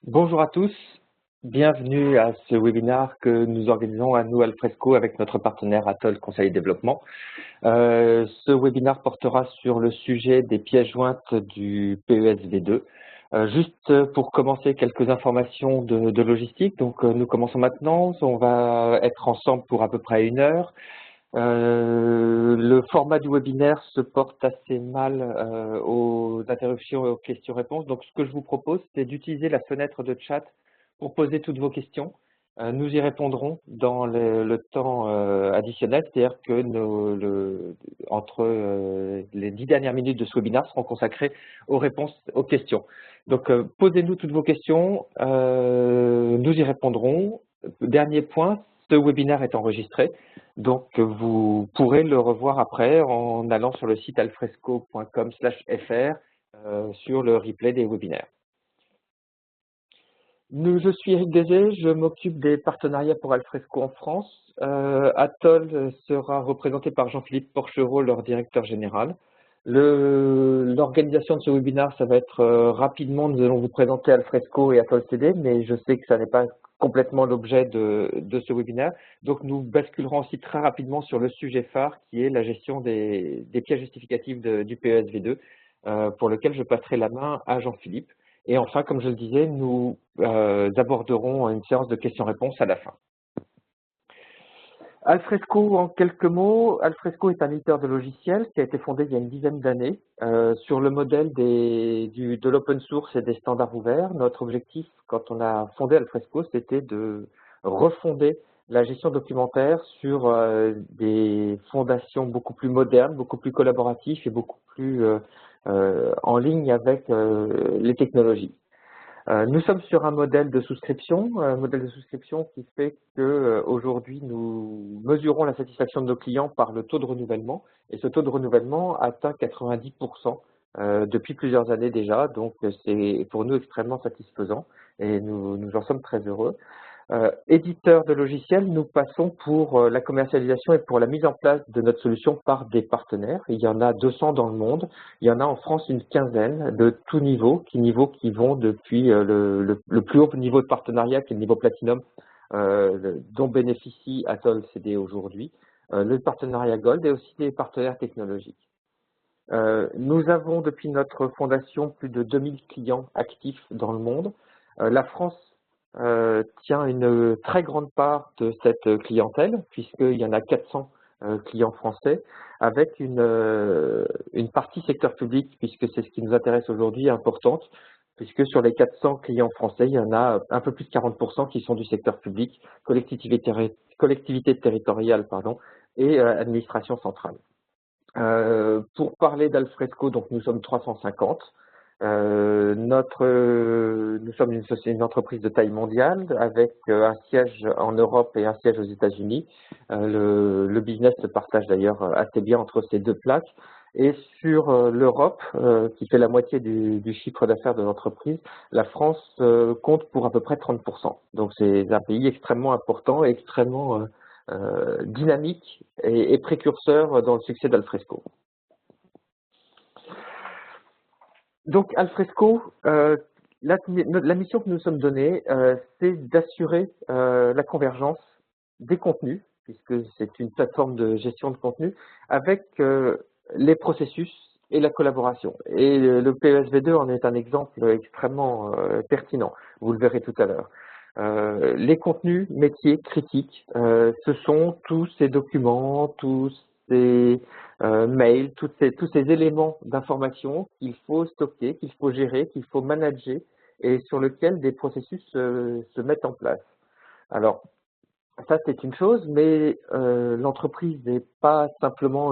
Bonjour à tous, bienvenue à ce webinaire que nous organisons à nous Alfresco avec notre partenaire Atoll Conseil et Développement. Ce webinaire portera sur le sujet des pièces jointes du PESV2. Juste pour commencer, quelques informations de logistique. Donc nous commençons maintenant, on va être ensemble pour à peu près 1 heure. Le format du webinaire se porte assez mal aux interruptions et aux questions-réponses. Donc, ce que je vous propose, c'est d'utiliser la fenêtre de chat pour poser toutes vos questions. Nous y répondrons dans le temps additionnel, c'est-à-dire que entre les 10 dernières minutes de ce webinaire seront consacrées aux réponses aux questions. Donc, posez-nous toutes vos questions, nous y répondrons. Dernier point, ce webinaire est enregistré. Donc, vous pourrez le revoir après en allant sur le site alfresco.com/fr sur le replay des webinaires. Je suis Eric Désé, je m'occupe des partenariats pour Alfresco en France. Atoll sera représenté par Jean-Philippe Porchereau, leur directeur général. L'organisation de ce webinaire, ça va être rapidement, nous allons vous présenter Alfresco et Atoll CD, mais je sais que ça n'est pas complètement l'objet de ce webinaire. Donc nous basculerons aussi très rapidement sur le sujet phare qui est la gestion des pièces justificatives du PESV2, pour lequel je passerai la main à Jean-Philippe. Et enfin, comme je le disais, nous aborderons une séance de questions-réponses à la fin. Alfresco, en quelques mots, Alfresco est un éditeur de logiciels qui a été fondé il y a une dizaine d'années sur le modèle de l'open source et des standards ouverts. Notre objectif, quand on a fondé Alfresco, c'était de refonder la gestion documentaire sur des fondations beaucoup plus modernes, beaucoup plus collaboratives et beaucoup plus en ligne avec les technologies. Nous sommes sur un modèle de souscription qui fait que aujourd'hui nous mesurons la satisfaction de nos clients par le taux de renouvellement, et ce taux de renouvellement atteint 90% depuis plusieurs années déjà, donc c'est pour nous extrêmement satisfaisant et nous en sommes très heureux. Éditeur de logiciels, nous passons pour la commercialisation et pour la mise en place de notre solution par des partenaires. Il y en a 200 dans le monde. Il y en a en France une quinzaine de tout niveau qui vont depuis le plus haut niveau de partenariat, qui est le niveau Platinum, dont bénéficie Atoll CD aujourd'hui, le partenariat Gold et aussi des partenaires technologiques. Nous avons depuis notre fondation plus de 2000 clients actifs dans le monde. La France tient une très grande part de cette clientèle, puisqu'il y en a 400 clients français, avec une partie secteur public, puisque c'est ce qui nous intéresse aujourd'hui, importante, puisque sur les 400 clients français, il y en a un peu plus de 40% qui sont du secteur public, collectivité territoriale, et administration centrale. Pour parler d'Alfresco, donc nous sommes 350. Nous sommes une entreprise de taille mondiale avec un siège en Europe et un siège aux États-Unis. Le business se partage d'ailleurs assez bien entre ces deux plaques. Et sur l'Europe, qui fait la moitié du chiffre d'affaires de l'entreprise, la France compte pour à peu près 30%. Donc c'est un pays extrêmement important et extrêmement dynamique et précurseur dans le succès d'Alfresco. Donc Alfresco, la mission que nous nous sommes donnée, c'est d'assurer la convergence des contenus, puisque c'est une plateforme de gestion de contenu, avec les processus et la collaboration. Et le PESV2 en est un exemple extrêmement pertinent, vous le verrez tout à l'heure. Les contenus métiers critiques, ce sont tous ces documents, tous ces mails, tous ces éléments d'information qu'il faut stocker, qu'il faut gérer, qu'il faut manager et sur lesquels des processus se mettent en place. Alors, ça c'est une chose, mais l'entreprise n'est pas simplement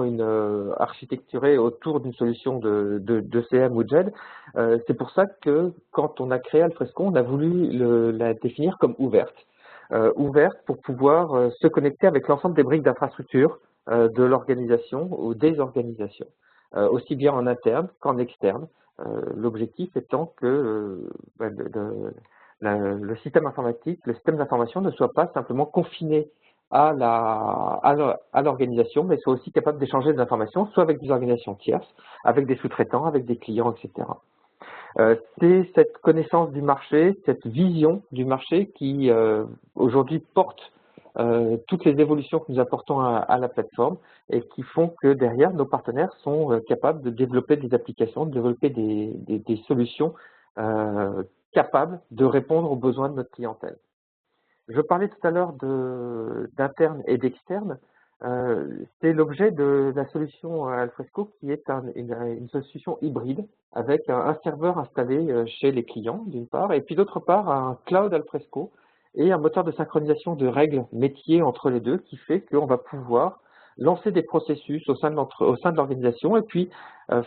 architecturée autour d'une solution de CM ou de GED. C'est pour ça que quand on a créé Alfresco, on a voulu la définir comme ouverte. Ouverte pour pouvoir se connecter avec l'ensemble des briques d'infrastructure de l'organisation ou des organisations, aussi bien en interne qu'en externe. L'objectif étant que le système informatique, le système d'information ne soit pas simplement confiné à l'organisation, mais soit aussi capable d'échanger des informations, soit avec des organisations tierces, avec des sous-traitants, avec des clients, etc. C'est cette connaissance du marché, cette vision du marché qui aujourd'hui porte toutes les évolutions que nous apportons à la plateforme et qui font que derrière, nos partenaires sont capables de développer des applications, de développer des solutions capables de répondre aux besoins de notre clientèle. Je parlais tout à l'heure d'interne et d'externe. C'est l'objet de la solution Alfresco qui est une solution hybride avec un serveur installé chez les clients d'une part et puis d'autre part un cloud Alfresco et un moteur de synchronisation de règles métiers entre les deux qui fait qu'on va pouvoir lancer des processus au sein de l'organisation et puis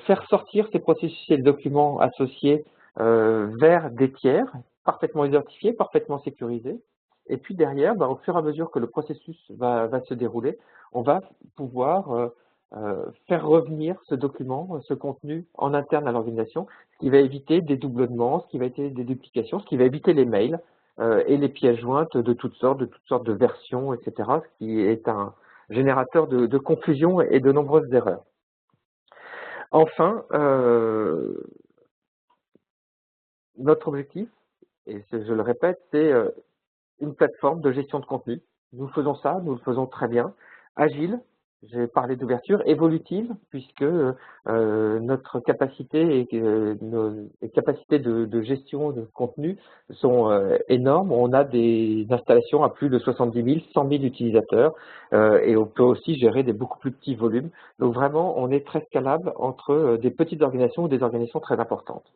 faire sortir ces processus et les documents associés vers des tiers parfaitement identifiés, parfaitement sécurisés. Et puis derrière, au fur et à mesure que le processus va se dérouler, on va pouvoir faire revenir ce document, ce contenu en interne à l'organisation, ce qui va éviter des doublements, ce qui va éviter des duplications, ce qui va éviter les mails et les pièces jointes de toutes sortes de versions, etc., ce qui est un générateur de confusion et de nombreuses erreurs. Enfin, notre objectif, et je le répète, c'est une plateforme de gestion de contenu. Nous faisons ça, nous le faisons très bien. Agile, j'ai parlé d'ouverture, évolutive, puisque notre capacité et nos capacités de gestion de contenu sont énormes. On a des installations à plus de 70 000, 100 000 utilisateurs et on peut aussi gérer des beaucoup plus petits volumes. Donc vraiment, on est très scalable entre des petites organisations ou des organisations très importantes.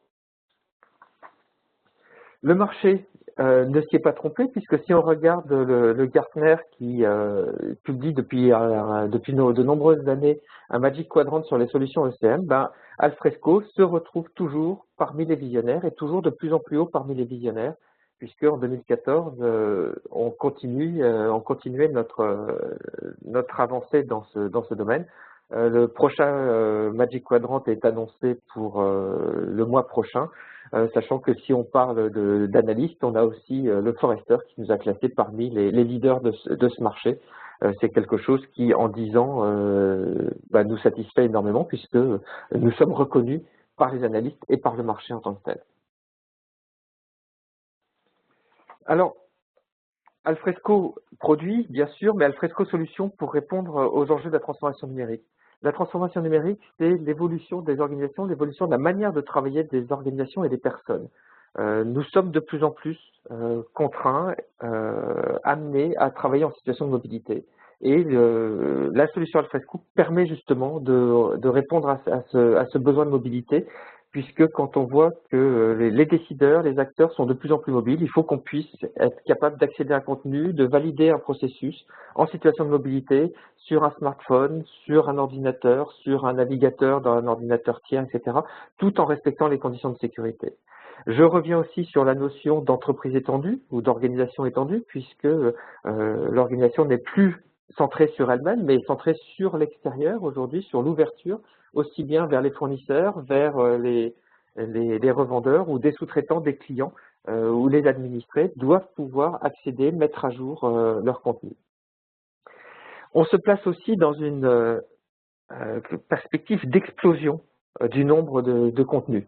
Le marché ne s'y est pas trompé, puisque si on regarde le Gartner qui publie depuis de nombreuses années un Magic Quadrant sur les solutions ECM, Alfresco se retrouve toujours parmi les visionnaires et toujours de plus en plus haut parmi les visionnaires, puisque en 2014, on continuait notre avancée dans ce domaine. Le prochain Magic Quadrant est annoncé pour le mois prochain, sachant que si on parle d'analystes, on a aussi le Forrester qui nous a classés parmi les leaders de ce marché. C'est quelque chose qui, en 10 ans, nous satisfait énormément puisque nous sommes reconnus par les analystes et par le marché en tant que tel. Alors, Alfresco produit, bien sûr, mais Alfresco solution pour répondre aux enjeux de la transformation numérique. La transformation numérique, c'est l'évolution des organisations, l'évolution de la manière de travailler des organisations et des personnes. Nous sommes de plus en plus contraints, amenés à travailler en situation de mobilité. Et la solution Alfresco permet justement de répondre à ce besoin de mobilité, puisque quand on voit que les décideurs, les acteurs sont de plus en plus mobiles, il faut qu'on puisse être capable d'accéder à un contenu, de valider un processus en situation de mobilité sur un smartphone, sur un ordinateur, sur un navigateur dans un ordinateur tiers, etc., tout en respectant les conditions de sécurité. Je reviens aussi sur la notion d'entreprise étendue ou d'organisation étendue, puisque l'organisation n'est plus centrée sur elle-même, mais centrée sur l'extérieur aujourd'hui, sur l'ouverture, aussi bien vers les fournisseurs, vers les revendeurs ou des sous-traitants, des clients ou les administrés doivent pouvoir accéder, mettre à jour leur contenu. On se place aussi dans une perspective d'explosion du nombre de contenus.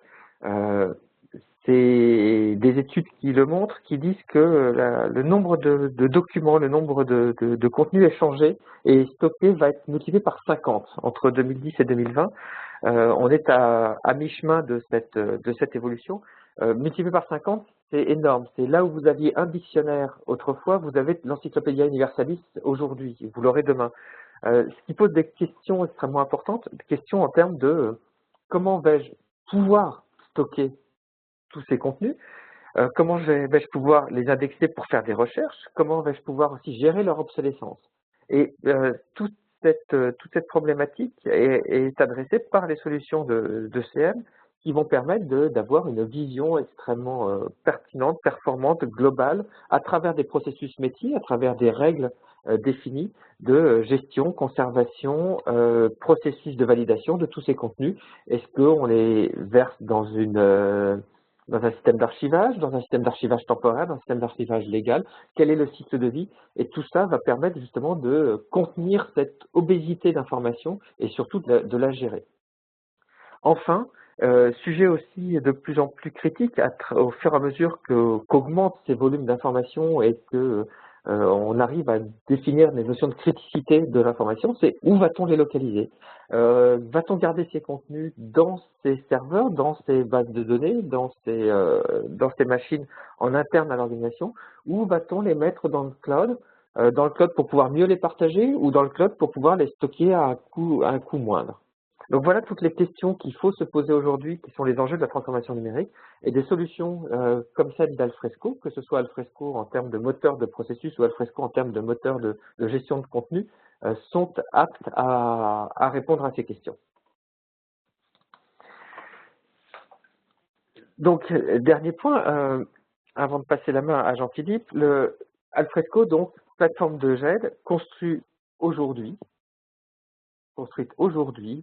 C'est des études qui le montrent, qui disent que le nombre de documents, le nombre de contenus échangés et stockés va être multiplié par 50 entre 2010 et 2020. On est à mi-chemin de cette évolution. Multiplié par 50, c'est énorme. C'est là où vous aviez un dictionnaire autrefois, vous avez l'Encyclopédia Universalis aujourd'hui, vous l'aurez demain. Ce qui pose des questions extrêmement importantes, des questions en termes de comment vais-je pouvoir stocker tous ces contenus, comment vais-je pouvoir les indexer pour faire des recherches, comment vais-je pouvoir aussi gérer leur obsolescence. Et toute cette problématique est adressée par les solutions de CM qui vont permettre d'avoir une vision extrêmement pertinente, performante, globale, à travers des processus métiers, à travers des règles définies de gestion, conservation, processus de validation de tous ces contenus. Est-ce qu'on les verse dans un système d'archivage, dans un système d'archivage temporaire, dans un système d'archivage légal, quel est le cycle de vie, et tout ça va permettre justement de contenir cette obésité d'information et surtout de la gérer. Enfin, Sujet aussi de plus en plus critique au fur et à mesure qu'augmentent ces volumes d'informations et que on arrive à définir des notions de criticité de l'information, c'est où va-t-on les localiser? Va-t-on garder ces contenus dans ces serveurs, dans ces bases de données, dans ces machines en interne à l'organisation, ou va-t-on les mettre dans le cloud pour pouvoir mieux les partager, ou dans le cloud pour pouvoir les stocker à un coût moindre? Donc voilà toutes les questions qu'il faut se poser aujourd'hui, qui sont les enjeux de la transformation numérique, et des solutions comme celle d'Alfresco, que ce soit Alfresco en termes de moteur de processus ou Alfresco en termes de moteur de gestion de contenu, sont aptes à répondre à ces questions. Donc, dernier point, avant de passer la main à Jean-Philippe, Alfresco, donc, plateforme de GED, construite aujourd'hui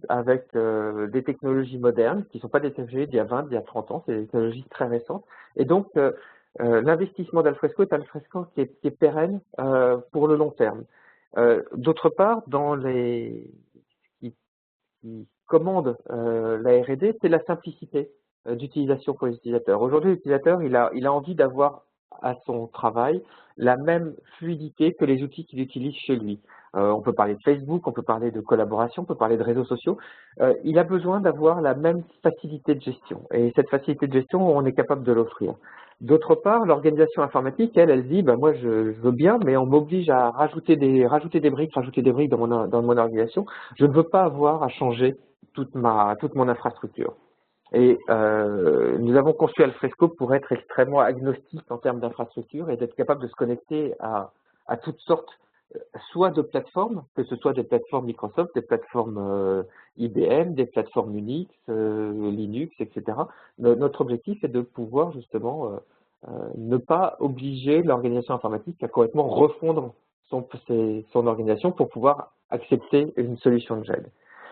avec des technologies modernes qui ne sont pas des technologies d'il y a 20, d'il y a 30 ans, c'est des technologies très récentes. Et donc, l'investissement d'Alfresco est Alfresco qui est pérenne pour le long terme. D'autre part, qui commande la R&D, c'est la simplicité d'utilisation pour les utilisateurs. Aujourd'hui, l'utilisateur, il a envie d'avoir à son travail la même fluidité que les outils qu'il utilise chez lui. On peut parler de Facebook, on peut parler de collaboration, on peut parler de réseaux sociaux. Il a besoin d'avoir la même facilité de gestion. Et cette facilité de gestion, on est capable de l'offrir. D'autre part, l'organisation informatique, elle dit, ben moi je veux bien, mais on m'oblige à rajouter des briques dans mon organisation. Je ne veux pas avoir à changer toute mon infrastructure. Et nous avons conçu Alfresco pour être extrêmement agnostique en termes d'infrastructure et d'être capable de se connecter à toutes sortes, soit de plateformes, que ce soit des plateformes Microsoft, des plateformes IBM, des plateformes Unix, Linux, etc. Notre objectif est de pouvoir justement ne pas obliger l'organisation informatique à complètement refondre son organisation pour pouvoir accepter une solution de GED.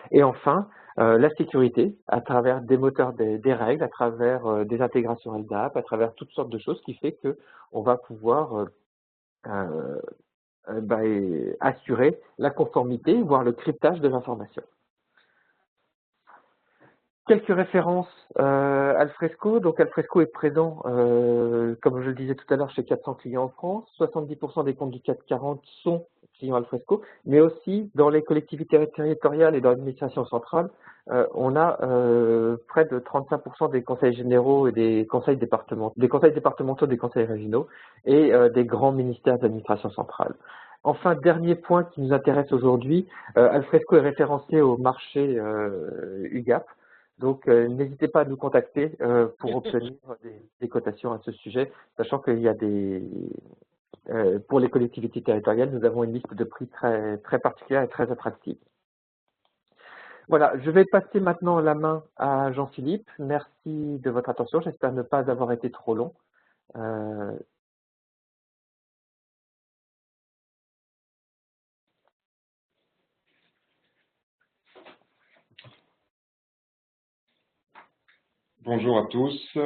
Et enfin, la sécurité, à travers des moteurs, des règles, à travers des intégrations LDAP, à travers toutes sortes de choses qui fait qu'on va pouvoir assurer la conformité, voire le cryptage de l'information. Quelques références Alfresco. Donc Alfresco est présent, comme je le disais tout à l'heure, chez 400 clients en France. 70% des comptes du CAC 40 sont clients Alfresco, mais aussi dans les collectivités territoriales et dans l'administration centrale, on a près de 35% des conseils généraux et des conseils départementaux, des conseils régionaux et des grands ministères d'administration centrale. Enfin, dernier point qui nous intéresse aujourd'hui, Alfresco est référencé au marché UGAP. Donc, n'hésitez pas à nous contacter pour obtenir des cotations à ce sujet, sachant qu'il y a pour les collectivités territoriales, nous avons une liste de prix très, très particulière et très attractive. Voilà, je vais passer maintenant la main à Jean-Philippe. Merci de votre attention. J'espère ne pas avoir été trop long. Bonjour à tous.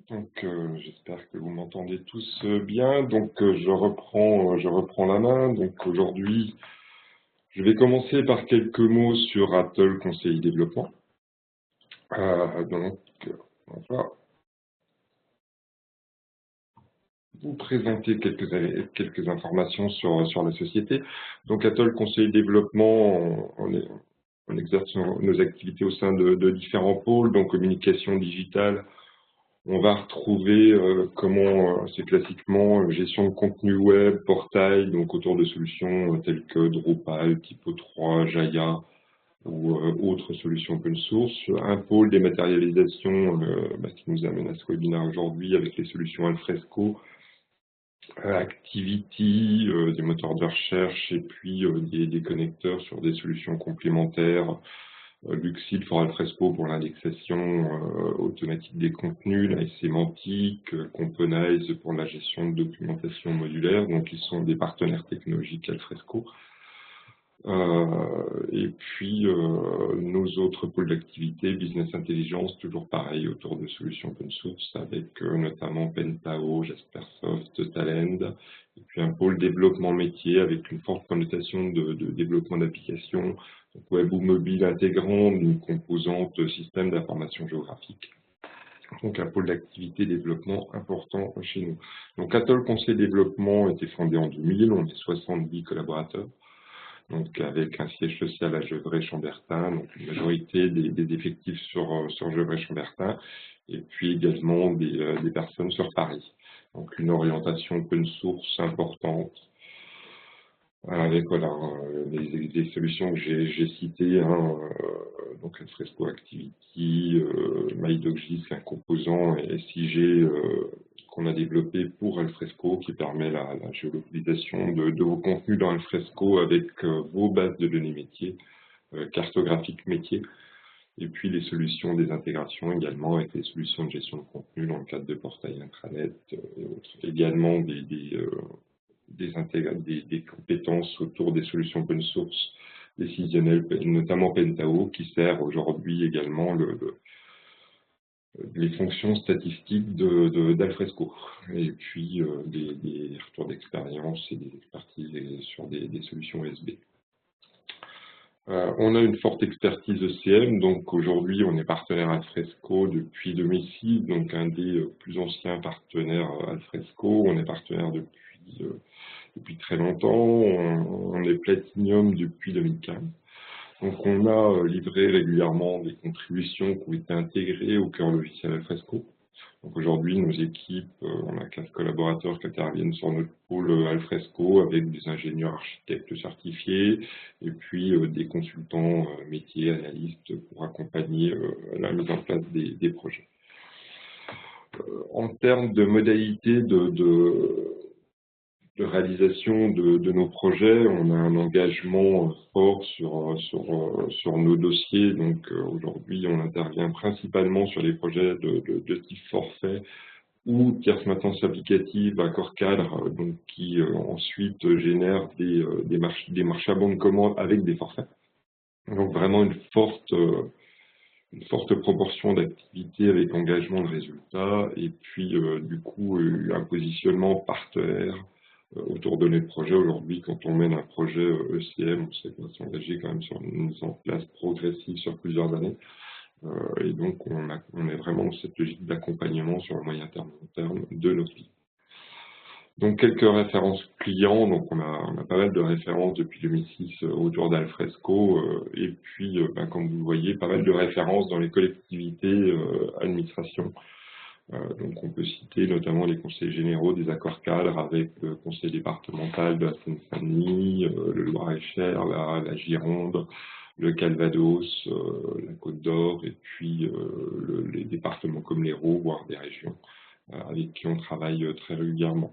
Donc, j'espère que vous m'entendez tous bien. Donc, je reprends la main. Donc, aujourd'hui, je vais commencer par quelques mots sur Atoll Conseil Développement. Donc, on va vous présenter quelques informations sur la société. Donc, Atoll Conseil Développement, on exerce nos activités au sein de différents pôles, donc communication digitale. On va retrouver c'est classiquement gestion de contenu web, portail, donc autour de solutions telles que Drupal, Typo3, Jaya ou autres solutions open source. Un pôle dématérialisation qui nous amène à ce webinaire aujourd'hui avec les solutions Alfresco, Activity, des moteurs de recherche et puis des connecteurs sur des solutions complémentaires. Luxil for Alfresco pour l'indexation automatique des contenus, la sémantique, Componize pour la gestion de documentation modulaire, donc ils sont des partenaires technologiques Alfresco. Et puis, nos autres pôles d'activité, business intelligence, toujours pareil, autour de solutions open source, avec notamment Pentao, Jaspersoft, Talend, et puis un pôle développement métier, avec une forte connotation de développement d'applications, web ou mobile intégrant une composante système d'information géographique. Donc un pôle d'activité développement important chez nous. Donc Atoll Conseil Développement a été fondé en 2000, on est 70 collaborateurs. Donc avec un siège social à Gevrey-Chambertin, donc une majorité des effectifs sur Gevrey-Chambertin, et puis également des personnes sur Paris. Donc une orientation open source importante, avec voilà, les solutions que j'ai citées, hein, donc Alfresco Activity, MyDocGIS, un composant SIG qu'on a développé pour Alfresco, qui permet la géolocalisation de vos contenus dans Alfresco avec vos bases de données métiers, cartographiques métiers, et puis les solutions des intégrations également avec les solutions de gestion de contenu dans le cadre de portail intranet et autres. Également des compétences autour des solutions open source décisionnelles, notamment Pentao, qui sert aujourd'hui également les fonctions statistiques d'Alfresco, et puis des retours d'expérience et des expertises sur des solutions USB. On a une forte expertise ECM, donc aujourd'hui on est partenaire Alfresco depuis 2006, donc un des plus anciens partenaires Alfresco. On est partenaire depuis très longtemps, on est Platinum depuis 2015. Donc on a livré régulièrement des contributions qui ont été intégrées au cœur logiciel Alfresco. Donc aujourd'hui, nos équipes, on a 15 collaborateurs qui interviennent sur notre pôle Alfresco avec des ingénieurs architectes certifiés et puis des consultants métiers, analystes pour accompagner la mise en place des projets. En termes de modalités de réalisation de nos projets, on a un engagement fort sur nos dossiers. Donc aujourd'hui, on intervient principalement sur les projets de type forfait ou tierce maintenance applicative, accord cadre, donc qui ensuite génèrent des marchés à bon de commande avec des forfaits. Donc vraiment une forte proportion d'activités avec engagement de résultats et puis du coup un positionnement partenaire autour de notre projet. Aujourd'hui, quand on mène un projet ECM, on sait qu'on va s'engager quand même sur une mise en place progressive sur plusieurs années. Et donc, on est vraiment dans cette logique d'accompagnement sur le moyen terme, long terme de notre vie. Donc, quelques références clients. Donc, on a pas mal de références depuis 2006 autour d'Alfresco. Et puis, comme vous le voyez, pas mal de références dans les collectivités, administrations. Donc on peut citer notamment les conseils généraux des accords cadres avec le conseil départemental de la Seine-Saint-Denis, le Loir-et-Cher, la Gironde, le Calvados, la Côte d'Or, et puis les départements comme l'Hérault, voire des régions avec qui on travaille très régulièrement.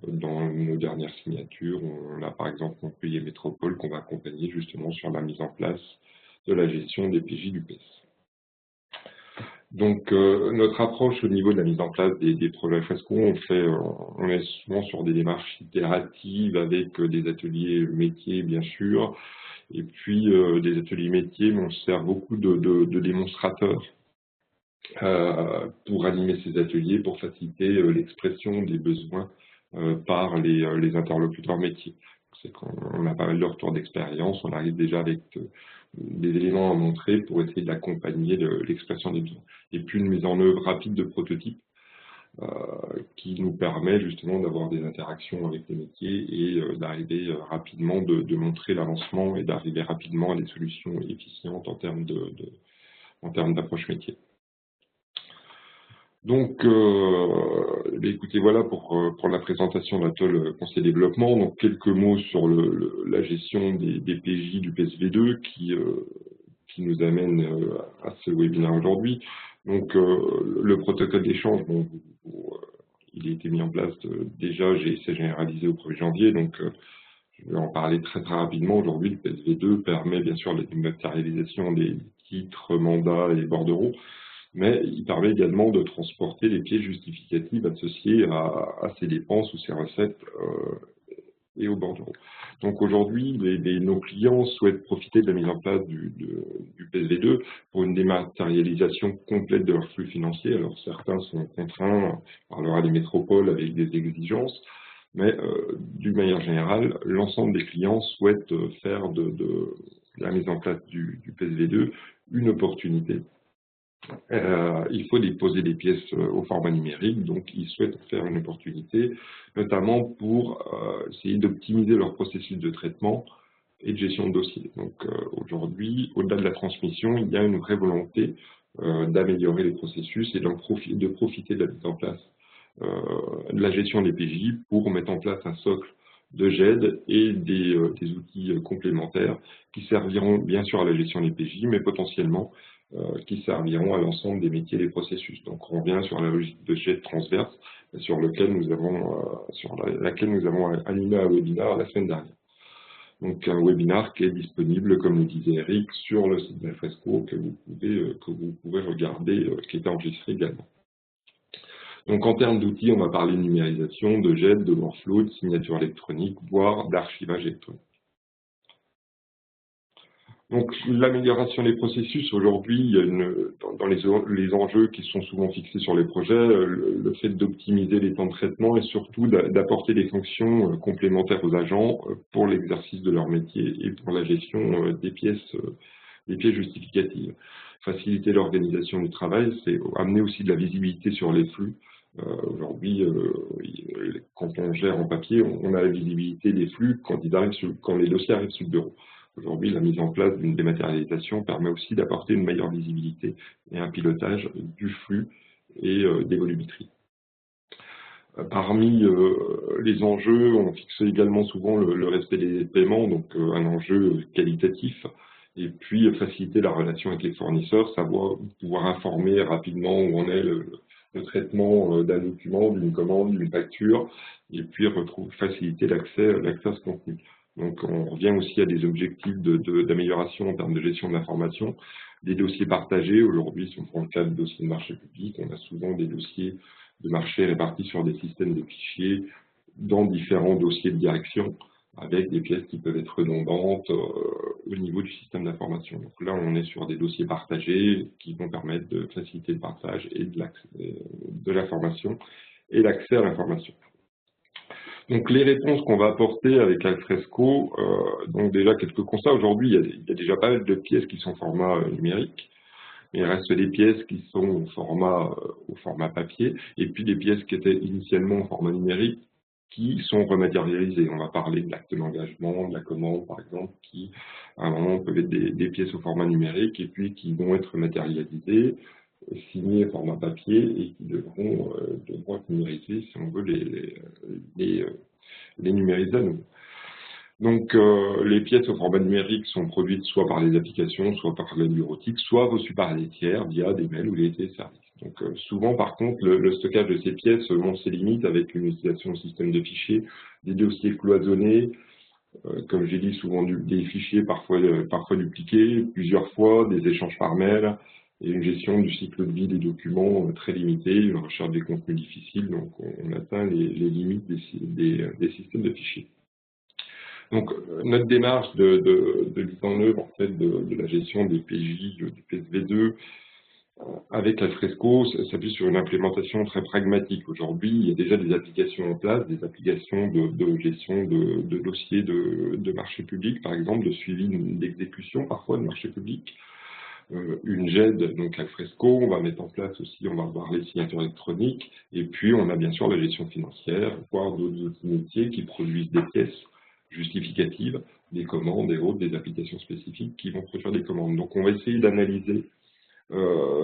Dans nos dernières signatures, on a par exemple Montpellier Métropole qu'on va accompagner justement sur la mise en place de la gestion des PJ du PS. Donc, notre approche au niveau de la mise en place des projets Alfresco, on est souvent sur des démarches itératives avec des ateliers métiers, bien sûr, et puis des ateliers métiers, mais on sert beaucoup de démonstrateurs pour animer ces ateliers, pour faciliter l'expression des besoins par les interlocuteurs métiers. C'est qu'on a pas mal de retours d'expérience, on arrive déjà avec des éléments à montrer pour essayer d'accompagner l'expression des besoins. Et puis une mise en œuvre rapide de prototypes qui nous permet justement d'avoir des interactions avec les métiers et d'arriver rapidement, de montrer l'avancement et d'arriver rapidement à des solutions efficientes en termes d'approche métier. Donc, écoutez, voilà pour la présentation d'Atoll Conseil Développement. Donc, quelques mots sur la gestion des PJ du PSV2 qui nous amène à ce webinaire aujourd'hui. Donc, le protocole d'échange, bon, il a été mis en place déjà, c'est généralisé au 1er janvier. Donc, je vais en parler très rapidement. Aujourd'hui, le PSV2 permet bien sûr la dématérialisation des titres, mandats et bordereaux, mais il permet également de transporter les pièces justificatives associées à ces dépenses ou ces recettes et aux bordereaux. Donc aujourd'hui, nos clients souhaitent profiter de la mise en place du PSV2 pour une dématérialisation complète de leurs flux financiers. Alors certains sont contraints par le des métropoles avec des exigences, mais d'une manière générale, l'ensemble des clients souhaitent faire de la mise en place du PSV2 une opportunité. Il faut déposer des pièces au format numérique, donc ils souhaitent faire une opportunité, notamment pour essayer d'optimiser leur processus de traitement et de gestion de dossier. Donc aujourd'hui, au-delà de la transmission, il y a une vraie volonté d'améliorer les processus et de profiter de la mise en place de la gestion des PJ pour mettre en place un socle de GED et des outils complémentaires qui serviront bien sûr à la gestion des PJ, mais potentiellement qui serviront à l'ensemble des métiers et des processus. Donc on revient sur la logique de GED transverse sur laquelle nous avons animé un webinaire la semaine dernière. Donc un webinaire qui est disponible, comme le disait Eric, sur le site d'Alfresco que vous pouvez regarder, qui est enregistré également. Donc en termes d'outils, on va parler de numérisation, de GED, de workflow, de signature électronique, voire d'archivage électronique. Donc l'amélioration des processus, aujourd'hui, dans les enjeux qui sont souvent fixés sur les projets, le fait d'optimiser les temps de traitement et surtout d'apporter des fonctions complémentaires aux agents pour l'exercice de leur métier et pour la gestion des pièces justificatives. Faciliter l'organisation du travail, c'est amener aussi de la visibilité sur les flux. Aujourd'hui, quand on gère en papier, on a la visibilité des flux quand les dossiers arrivent sur le bureau. Aujourd'hui, la mise en place d'une dématérialisation permet aussi d'apporter une meilleure visibilité et un pilotage du flux et des volumétries. Parmi les enjeux, on fixe également souvent le respect des paiements, donc un enjeu qualitatif, et puis faciliter la relation avec les fournisseurs, pouvoir informer rapidement où en est le traitement d'un document, d'une commande, d'une facture, et puis faciliter l'accès à ce contenu. Donc on revient aussi à des objectifs d'amélioration en termes de gestion de l'information, des dossiers partagés. Aujourd'hui, si on prend le cas de dossiers de marché public, on a souvent des dossiers de marché répartis sur des systèmes de fichiers dans différents dossiers de direction, avec des pièces qui peuvent être redondantes au niveau du système d'information. Donc là, on est sur des dossiers partagés qui vont permettre de faciliter le partage et de l'information et l'accès à l'information. Donc les réponses qu'on va apporter avec Alfresco, donc déjà quelques constats. Aujourd'hui, il y a déjà pas mal de pièces qui sont en format numérique. Il reste des pièces qui sont au format papier, et puis des pièces qui étaient initialement au format numérique, qui sont rematérialisées. On va parler de l'acte d'engagement, de la commande, par exemple, qui, à un moment, peuvent être des pièces au format numérique, et puis qui vont être matérialisées, signées au format papier, et qui devront être numérisées si on veut les numériser à nouveau. Donc, les pièces au format numérique sont produites soit par les applications, soit par la bureautique, soit reçues par les tiers via des mails ou des téléservices. Donc, souvent, par contre, le stockage de ces pièces montre ses limites avec une utilisation de système de fichiers, des dossiers cloisonnés, comme j'ai dit, souvent des fichiers parfois dupliqués, plusieurs fois, des échanges par mail, et une gestion du cycle de vie des documents très limitée, une recherche des contenus difficiles, donc on atteint les limites des systèmes de fichiers. Donc, notre démarche de mise en œuvre en fait, de la gestion des PJ du PSV2 avec Alfresco s'appuie sur une implémentation très pragmatique. Aujourd'hui, il y a déjà des applications en place, des applications de gestion de dossiers de marché public, par exemple, de suivi d'exécution parfois de marché public. Une GED, donc Alfresco, on va mettre en place aussi, on va voir les signatures électroniques, et puis on a bien sûr la gestion financière, voire d'autres outils métiers qui produisent des pièces justificatives, des commandes et autres, des applications spécifiques qui vont produire des commandes. Donc on va essayer d'analyser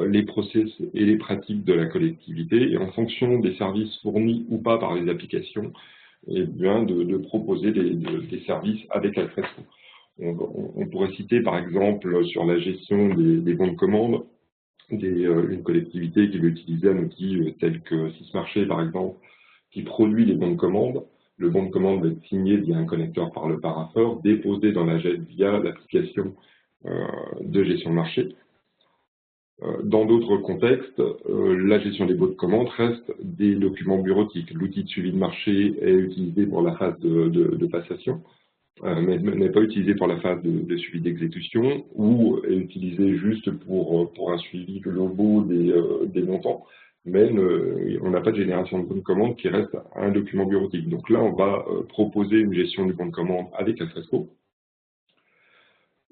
les process et les pratiques de la collectivité et en fonction des services fournis ou pas par les applications, eh bien de proposer des services avec Alfresco. On pourrait citer par exemple sur la gestion des bons de commande, une collectivité qui veut utiliser un outil tel que Sysmarché par exemple, qui produit les bons de commande. Le bon de commande va être signé via un connecteur par le paraphore, déposé dans la GED via l'application de gestion de marché. Dans d'autres contextes, la gestion des baux de commande reste des documents bureautiques. L'outil de suivi de marché est utilisé pour la phase de passation, mais n'est pas utilisé pour la phase de suivi d'exécution, ou est utilisé juste pour un suivi global des montants, mais on n'a pas de génération de bons de commande qui reste un document bureautique. Donc là, on va proposer une gestion du bon de commande avec Alfresco,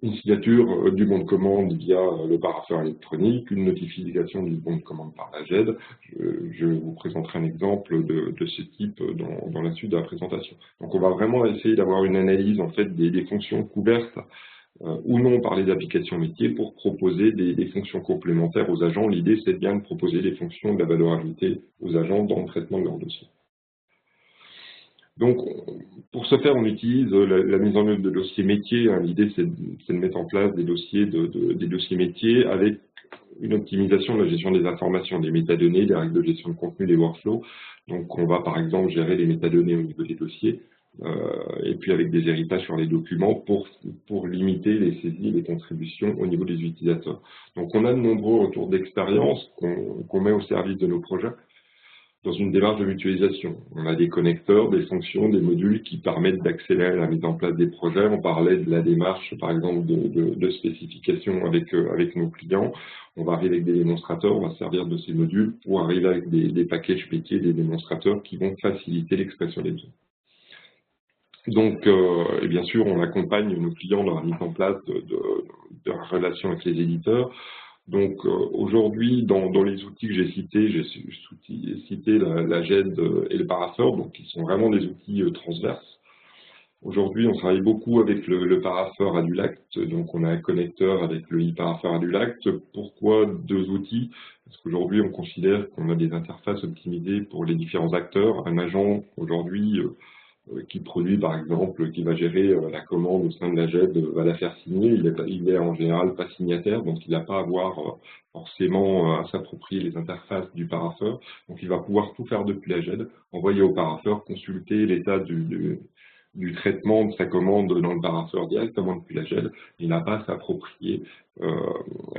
une signature du bon de commande via le parapheur électronique, une notification du bon de commande par la GED. Je vous présenterai un exemple de ce type dans la suite de la présentation. Donc on va vraiment essayer d'avoir une analyse en fait des fonctions couvertes ou non par les applications métiers pour proposer des fonctions complémentaires aux agents. L'idée c'est bien de proposer des fonctions de la valeur ajoutée aux agents dans le traitement de leur dossier. Donc, pour ce faire, on utilise la mise en œuvre de dossiers métiers. L'idée, c'est de mettre en place des dossiers, des dossiers métiers avec une optimisation de la gestion des informations, des métadonnées, des règles de gestion de contenu, des workflows. Donc, on va par exemple gérer les métadonnées au niveau des dossiers, et puis avec des héritages sur les documents pour limiter les saisies et les contributions au niveau des utilisateurs. Donc, on a de nombreux retours d'expérience qu'on met au service de nos projets dans une démarche de mutualisation. On a des connecteurs, des fonctions, des modules qui permettent d'accélérer la mise en place des projets. On parlait de la démarche, par exemple, de spécification avec nos clients. On va arriver avec des démonstrateurs, on va servir de ces modules pour arriver avec des packages métiers, des démonstrateurs qui vont faciliter l'expression des besoins. Donc, et bien sûr, on accompagne nos clients dans la mise en place de relations avec les éditeurs. Donc aujourd'hui, dans les outils que j'ai cité la GED et le parapheur, donc qui sont vraiment des outils transverses. Aujourd'hui, on travaille beaucoup avec le parapheur Adulact, donc on a un connecteur avec le e-parapheur Adulact. Pourquoi deux outils? Parce qu'aujourd'hui, on considère qu'on a des interfaces optimisées pour les différents acteurs. Un agent aujourd'hui qui produit, par exemple, qui va gérer la commande au sein de la GED, va la faire signer. Il est en général pas signataire, donc il n'a pas à avoir forcément à s'approprier les interfaces du parapheur. Donc il va pouvoir tout faire depuis la GED, envoyer au parapheur, consulter l'état du traitement de sa commande dans le parapheur directement depuis la GED. Il n'a pas à s'approprier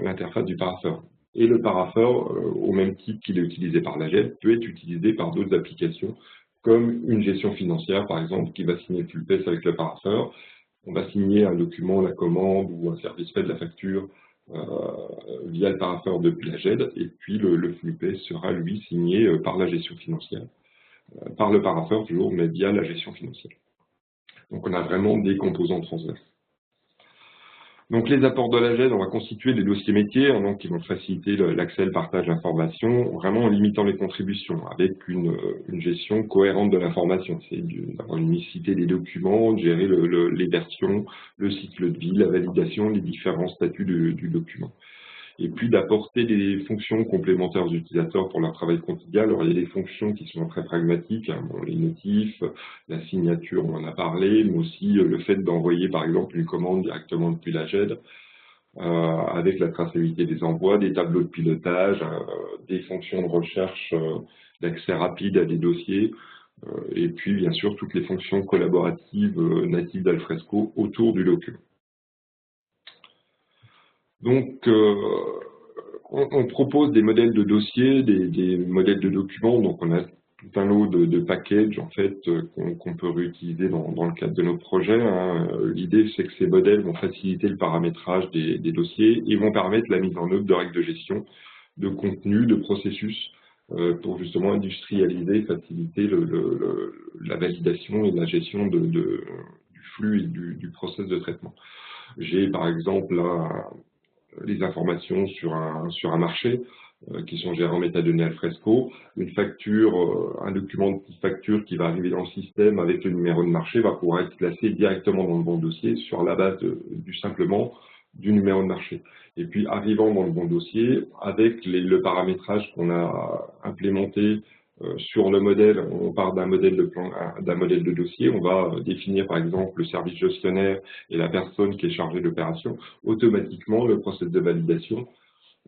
l'interface du parapheur. Et le parapheur, au même titre qu'il est utilisé par la GED, peut être utilisé par d'autres applications, comme une gestion financière, par exemple, qui va signer le FLUPES avec le parapheur. On va signer un document, la commande ou un service fait de la facture via le parapheur depuis la GED, et puis le FLUPES sera, lui, signé par la gestion financière, par le parapheur toujours, mais via la gestion financière. Donc on a vraiment des composants transverses. Donc les apports de la GED, on va constituer des dossiers métiers donc, qui vont faciliter l'accès et le partage d'informations, vraiment en limitant les contributions, avec une gestion cohérente de l'information. C'est d'avoir une unicité des documents, de gérer les versions, le cycle de vie, la validation, les différents statuts du document. Et puis d'apporter des fonctions complémentaires aux utilisateurs pour leur travail quotidien. Alors il y a des fonctions qui sont très pragmatiques, bon, les notifs, la signature, on en a parlé, mais aussi le fait d'envoyer par exemple une commande directement depuis la GED, avec la traçabilité des envois, des tableaux de pilotage, des fonctions de recherche d'accès rapide à des dossiers, et puis bien sûr toutes les fonctions collaboratives natives d'Alfresco autour du document. Donc, on propose des modèles de dossiers, des modèles de documents. Donc, on a tout un lot de packages en fait qu'on peut réutiliser dans le cadre de nos projets. L'idée, c'est que ces modèles vont faciliter le paramétrage des dossiers et vont permettre la mise en œuvre de règles de gestion, de contenu, de processus pour justement industrialiser, faciliter la validation et la gestion du flux et du process de traitement. J'ai par exemple là les informations sur un marché qui sont gérées en métadonnées Alfresco. Une facture, un document de facture qui va arriver dans le système avec le numéro de marché va pouvoir être placé directement dans le bon dossier sur la base simplement du numéro de marché. Et puis arrivant dans le bon dossier, avec le paramétrage qu'on a implémenté sur le modèle, on part d'un modèle de dossier, on va définir par exemple le service gestionnaire et la personne qui est chargée de l'opération. Automatiquement, le process de validation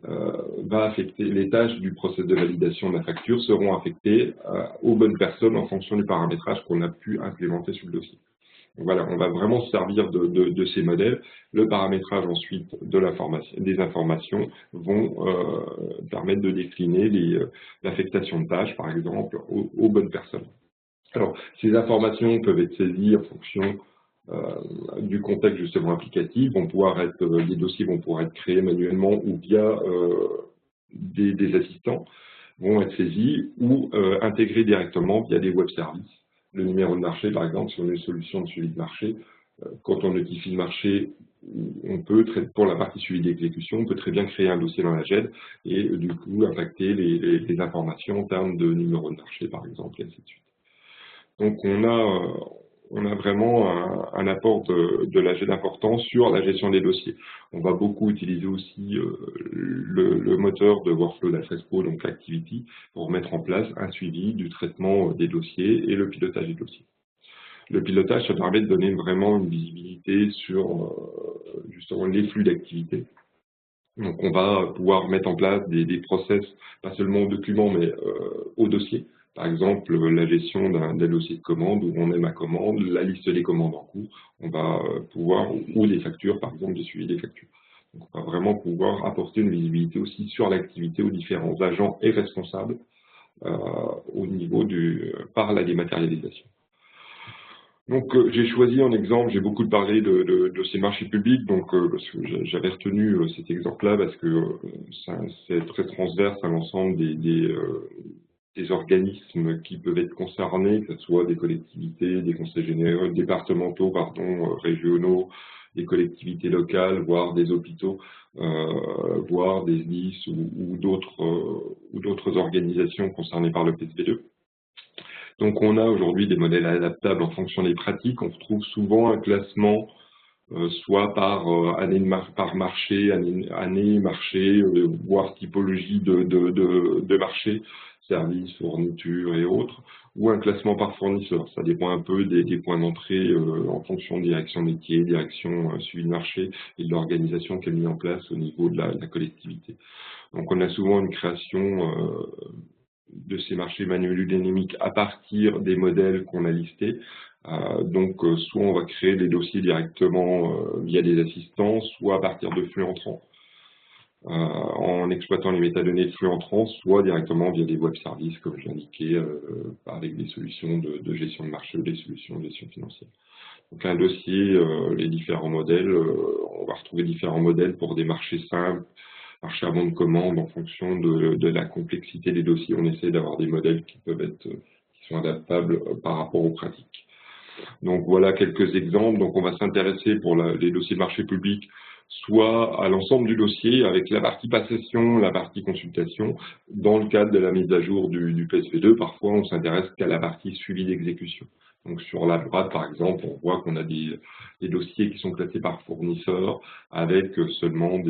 va affecter, les tâches du process de validation de la facture seront affectées aux bonnes personnes en fonction du paramétrage qu'on a pu implémenter sur le dossier. Voilà, on va vraiment se servir de ces modèles. Le paramétrage ensuite des informations vont permettre de décliner l'affectation de tâches, par exemple, aux bonnes personnes. Alors, ces informations peuvent être saisies en fonction du contexte justement applicatif. Les dossiers vont pouvoir être créés manuellement ou via des assistants, vont être saisis ou intégrés directement via des web services. Le numéro de marché, par exemple, sur une solution de suivi de marché, quand on notifie le marché, pour la partie suivi d'exécution, on peut très bien créer un dossier dans la GED et du coup impacter les informations en termes de numéro de marché, par exemple, et ainsi de suite. Donc on a vraiment un apport de la GED important sur la gestion des dossiers. On va beaucoup utiliser aussi le moteur de workflow d'Alfresco, donc Activity, pour mettre en place un suivi du traitement des dossiers et le pilotage des dossiers. Le pilotage, ça permet de donner vraiment une visibilité sur justement les flux d'activité. Donc on va pouvoir mettre en place des process, pas seulement aux documents, mais aux dossiers. Par exemple, la gestion d'un dossier de commande où on met ma commande, la liste des commandes en cours, on va pouvoir, ou des factures, par exemple, de suivi des factures. Donc on va vraiment pouvoir apporter une visibilité aussi sur l'activité aux différents agents et responsables au niveau par la dématérialisation. Donc j'ai choisi en exemple, j'ai beaucoup parlé de ces marchés publics, donc parce que j'avais retenu cet exemple-là parce que c'est très transverse à l'ensemble des organismes qui peuvent être concernés, que ce soit des collectivités, des conseils généraux, départementaux, régionaux, des collectivités locales, voire des hôpitaux, voire des SDIS ou d'autres organisations concernées par le PSV2. Donc on a aujourd'hui des modèles adaptables en fonction des pratiques. On retrouve souvent un classement soit par par marché, année marché, voire typologie de marché, services, fournitures et autres, ou un classement par fournisseur. Ça dépend un peu des points d'entrée en fonction de direction métier, direction suivi de marché et de l'organisation qui est mise en place au niveau de la collectivité. Donc on a souvent une création de ces marchés manuels ou dynamiques à partir des modèles qu'on a listés. Soit on va créer des dossiers directement via des assistants, soit à partir de flux entrants, en exploitant les métadonnées de flux entrants, soit directement via des web services, comme je l'indiquais, avec des solutions de gestion de marché ou des solutions de gestion financière. Donc un dossier, les différents modèles, on va retrouver différents modèles pour des marchés simples, marché à bon de commande, en fonction de la complexité des dossiers. On essaie d'avoir des modèles qui sont adaptables par rapport aux pratiques. Donc voilà quelques exemples. Donc on va s'intéresser pour les dossiers de marché public, soit à l'ensemble du dossier avec la partie passation, la partie consultation. Dans le cadre de la mise à jour du PSV2, parfois on s'intéresse qu'à la partie suivi d'exécution. Donc sur la droite, par exemple, on voit qu'on a des dossiers qui sont classés par fournisseur avec seulement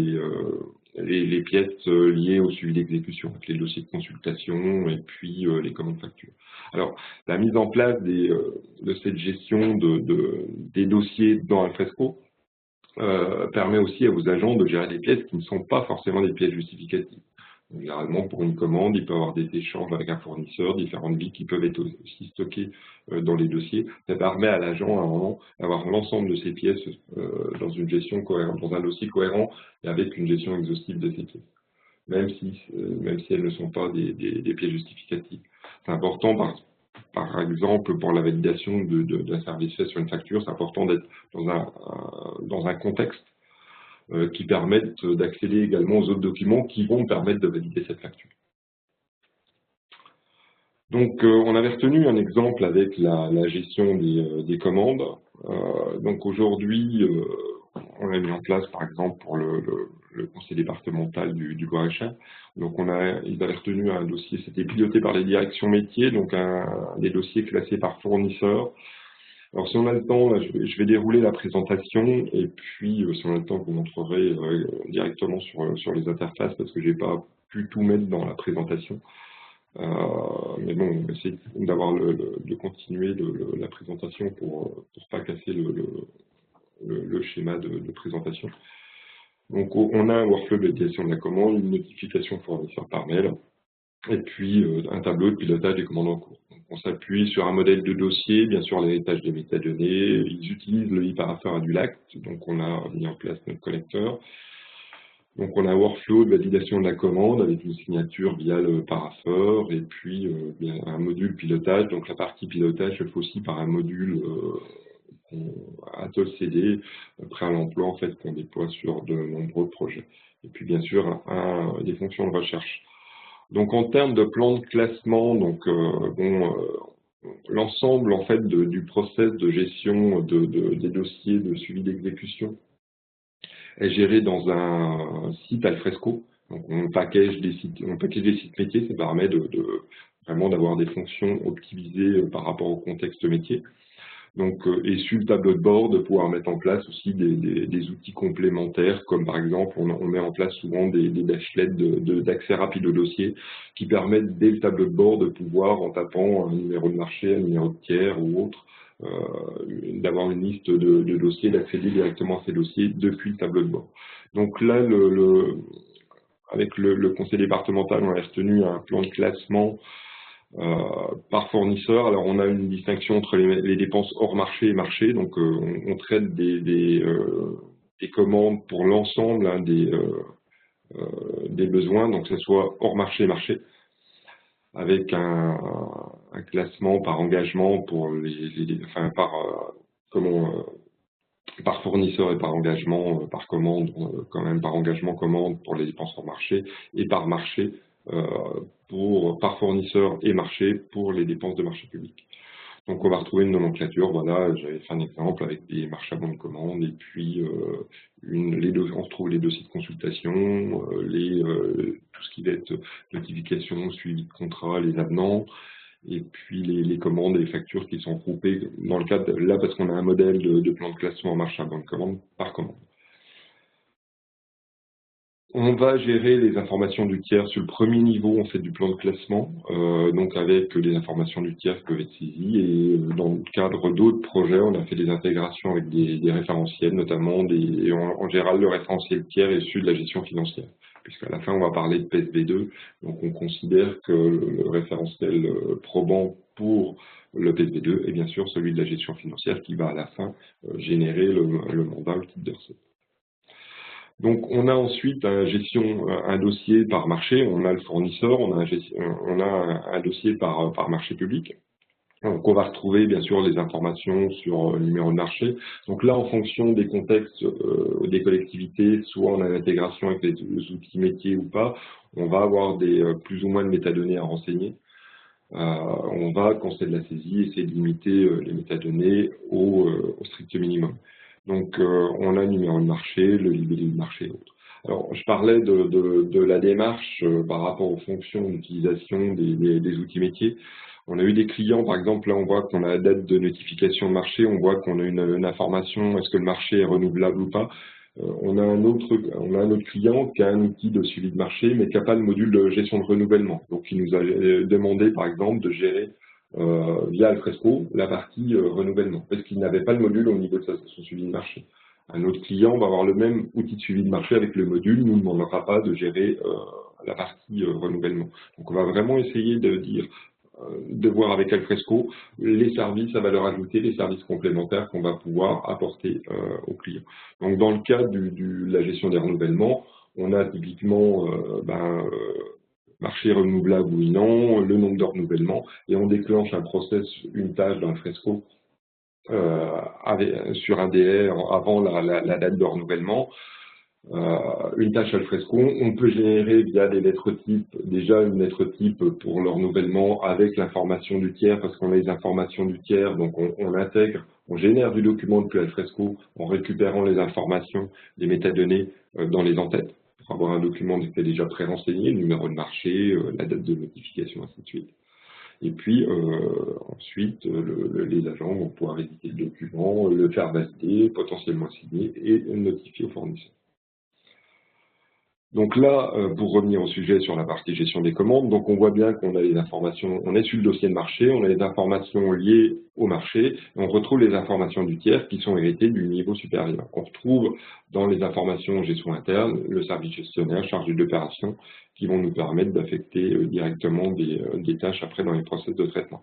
les pièces liées au suivi d'exécution, avec les dossiers de consultation et puis les commandes factures. Alors, la mise en place de cette gestion des dossiers dans Alfresco permet aussi à vos agents de gérer des pièces qui ne sont pas forcément des pièces justificatives. Généralement, pour une commande, il peut y avoir des échanges avec un fournisseur, différentes billes qui peuvent être aussi stockées dans les dossiers. Ça permet à l'agent, à un moment, d'avoir l'ensemble de ces pièces dans une gestion cohérente, dans un dossier cohérent et avec une gestion exhaustive de ces pièces, même si elles ne sont pas des pièces justificatives. C'est important, par exemple, pour la validation d'un service fait sur une facture, c'est important d'être dans un contexte qui permettent d'accéder également aux autres documents qui vont permettre de valider cette facture. Donc, on avait retenu un exemple avec la gestion des commandes. Donc, aujourd'hui, on a mis en place, par exemple, pour le conseil départemental du Loir-et-Cher. Donc, ils avaient retenu un dossier, c'était piloté par les directions métiers, donc des dossiers classés par fournisseur. Alors, si on a le temps, là, je vais dérouler la présentation et puis, si on a le temps, je vous montrerai directement sur les interfaces parce que je n'ai pas pu tout mettre dans la présentation. Mais bon, on va essayer de continuer la présentation pour pas casser le schéma de présentation. Donc, on a un workflow de validation de la commande, une notification fournisseur par mail et puis un tableau de pilotage des commandes en cours. Donc, On s'appuie sur un modèle de dossier, bien sûr l'héritage des métadonnées. Ils utilisent le e-parapheur du LACT, donc on a mis en place notre collecteur. Donc on a un workflow de validation de la commande avec une signature via le parapheur et puis bien, un module pilotage. Donc la partie pilotage se fait aussi par un module Atoll CD prêt à l'emploi en fait qu'on déploie sur de nombreux projets. Et puis bien sûr des fonctions de recherche. Donc en termes de plan de classement, donc l'ensemble en fait du process de gestion des dossiers de suivi d'exécution est géré dans un site Alfresco. Donc on package des sites métiers, ça permet vraiment d'avoir des fonctions optimisées par rapport au contexte métier. Donc, et sur le tableau de bord, de pouvoir mettre en place aussi des outils complémentaires, comme par exemple, on met en place souvent des dashboards d'accès rapide au dossier qui permettent, dès le tableau de bord, de pouvoir, en tapant un numéro de marché, un numéro de tiers ou autre, d'avoir une liste de dossiers, d'accéder directement à ces dossiers depuis le tableau de bord. Donc là, avec le conseil départemental, on a retenu un plan de classement par fournisseur. Alors on a une distinction entre les dépenses hors marché et marché, donc on traite des commandes pour l'ensemble hein, des besoins, donc que ce soit hors marché et marché, avec un classement par engagement pour par fournisseur et par engagement, par commande, quand même par engagement commande pour les dépenses hors marché, et par marché par fournisseur et marché pour les dépenses de marché public. Donc on va retrouver une nomenclature, voilà, j'avais fait un exemple avec des marchés à bon de commande, et puis on retrouve les dossiers de consultation, tout ce qui va être notification, suivi de contrat, les avenants, et puis les commandes et les factures qui sont groupées dans le cadre, là parce qu'on a un modèle de plan de classement en marché à bon de commande par commande. On va gérer les informations du tiers sur le premier niveau, on fait du plan de classement, donc avec les informations du tiers qui peuvent être saisies. Et dans le cadre d'autres projets, on a fait des intégrations avec des référentiels, notamment en général le référentiel tiers est issu de la gestion financière, puisqu'à la fin on va parler de PSV2, donc on considère que le référentiel probant pour le PSV2 est bien sûr celui de la gestion financière qui va à la fin générer le mandat, le type de recette. Donc, on a ensuite un dossier par marché, on a le fournisseur, on a un dossier par marché public. Donc, on va retrouver bien sûr les informations sur le numéro de marché. Donc là, en fonction des contextes des collectivités, soit on a l'intégration avec les outils métiers ou pas, on va avoir plus ou moins de métadonnées à renseigner. On va, quand c'est de la saisie, essayer de limiter les métadonnées au strict minimum. Donc, on a le numéro de marché, le libellé de marché et autres. Alors, je parlais de la démarche par rapport aux fonctions d'utilisation des outils métiers. On a eu des clients, par exemple, là, on voit qu'on a la date de notification de marché, on voit qu'on a une information, est-ce que le marché est renouvelable ou pas. On a un autre client qui a un outil de suivi de marché, mais qui n'a pas le module de gestion de renouvellement. Donc, il nous a demandé, par exemple, de gérer via Alfresco la partie renouvellement, parce qu'il n'avait pas le module au niveau de son suivi de marché. Un autre client va avoir le même outil de suivi de marché avec le module, nous ne demandera pas de gérer la partie renouvellement. Donc on va vraiment essayer de voir avec Alfresco les services à valeur ajoutée, les services complémentaires qu'on va pouvoir apporter aux clients. Donc dans le cas de la gestion des renouvellements, on a typiquement marché renouvelable oui, non, le nombre de renouvellements, et on déclenche un process, une tâche dans Alfresco sur un délai avant la date de renouvellement. Une tâche Alfresco, on peut générer via des lettres types, déjà une lettre type pour le renouvellement avec l'information du tiers, parce qu'on a les informations du tiers, donc on intègre, on génère du document depuis Alfresco en récupérant les informations, les métadonnées dans les entêtes, pour avoir un document qui est déjà pré-renseigné, le numéro de marché, la date de notification, ainsi de suite. Et puis ensuite, les agents vont pouvoir éditer le document, le faire valider, potentiellement signer et le notifier au fournisseur. Donc là, pour revenir au sujet sur la partie gestion des commandes, donc on voit bien qu'on a les informations, on est sur le dossier de marché, on a les informations liées au marché, et on retrouve les informations du tiers qui sont héritées du niveau supérieur. On retrouve dans les informations gestion interne le service gestionnaire chargé d'opération qui vont nous permettre d'affecter directement des tâches après dans les process de traitement.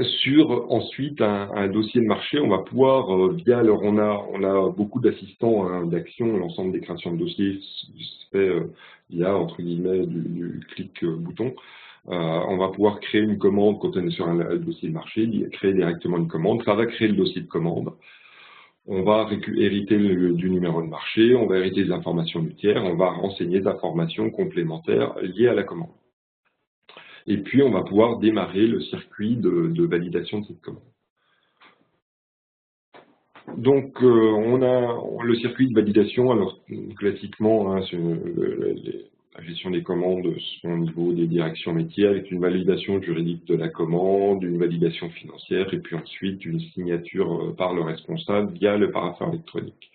Sur ensuite un dossier de marché, on va pouvoir, alors on a beaucoup d'assistants hein, d'action, l'ensemble des créations de dossiers se fait via, entre guillemets, du clic bouton. On va pouvoir créer une commande quand on est sur un dossier de marché, créer directement une commande, ça va créer le dossier de commande. On va hériter du numéro de marché, on va hériter des informations du tiers, on va renseigner des informations complémentaires liées à la commande. Et puis, on va pouvoir démarrer le circuit de validation de cette commande. Donc, on a le circuit de validation. Alors, classiquement, hein, la gestion des commandes sont au niveau des directions métiers avec une validation juridique de la commande, une validation financière et puis ensuite une signature par le responsable via le parapheur électronique.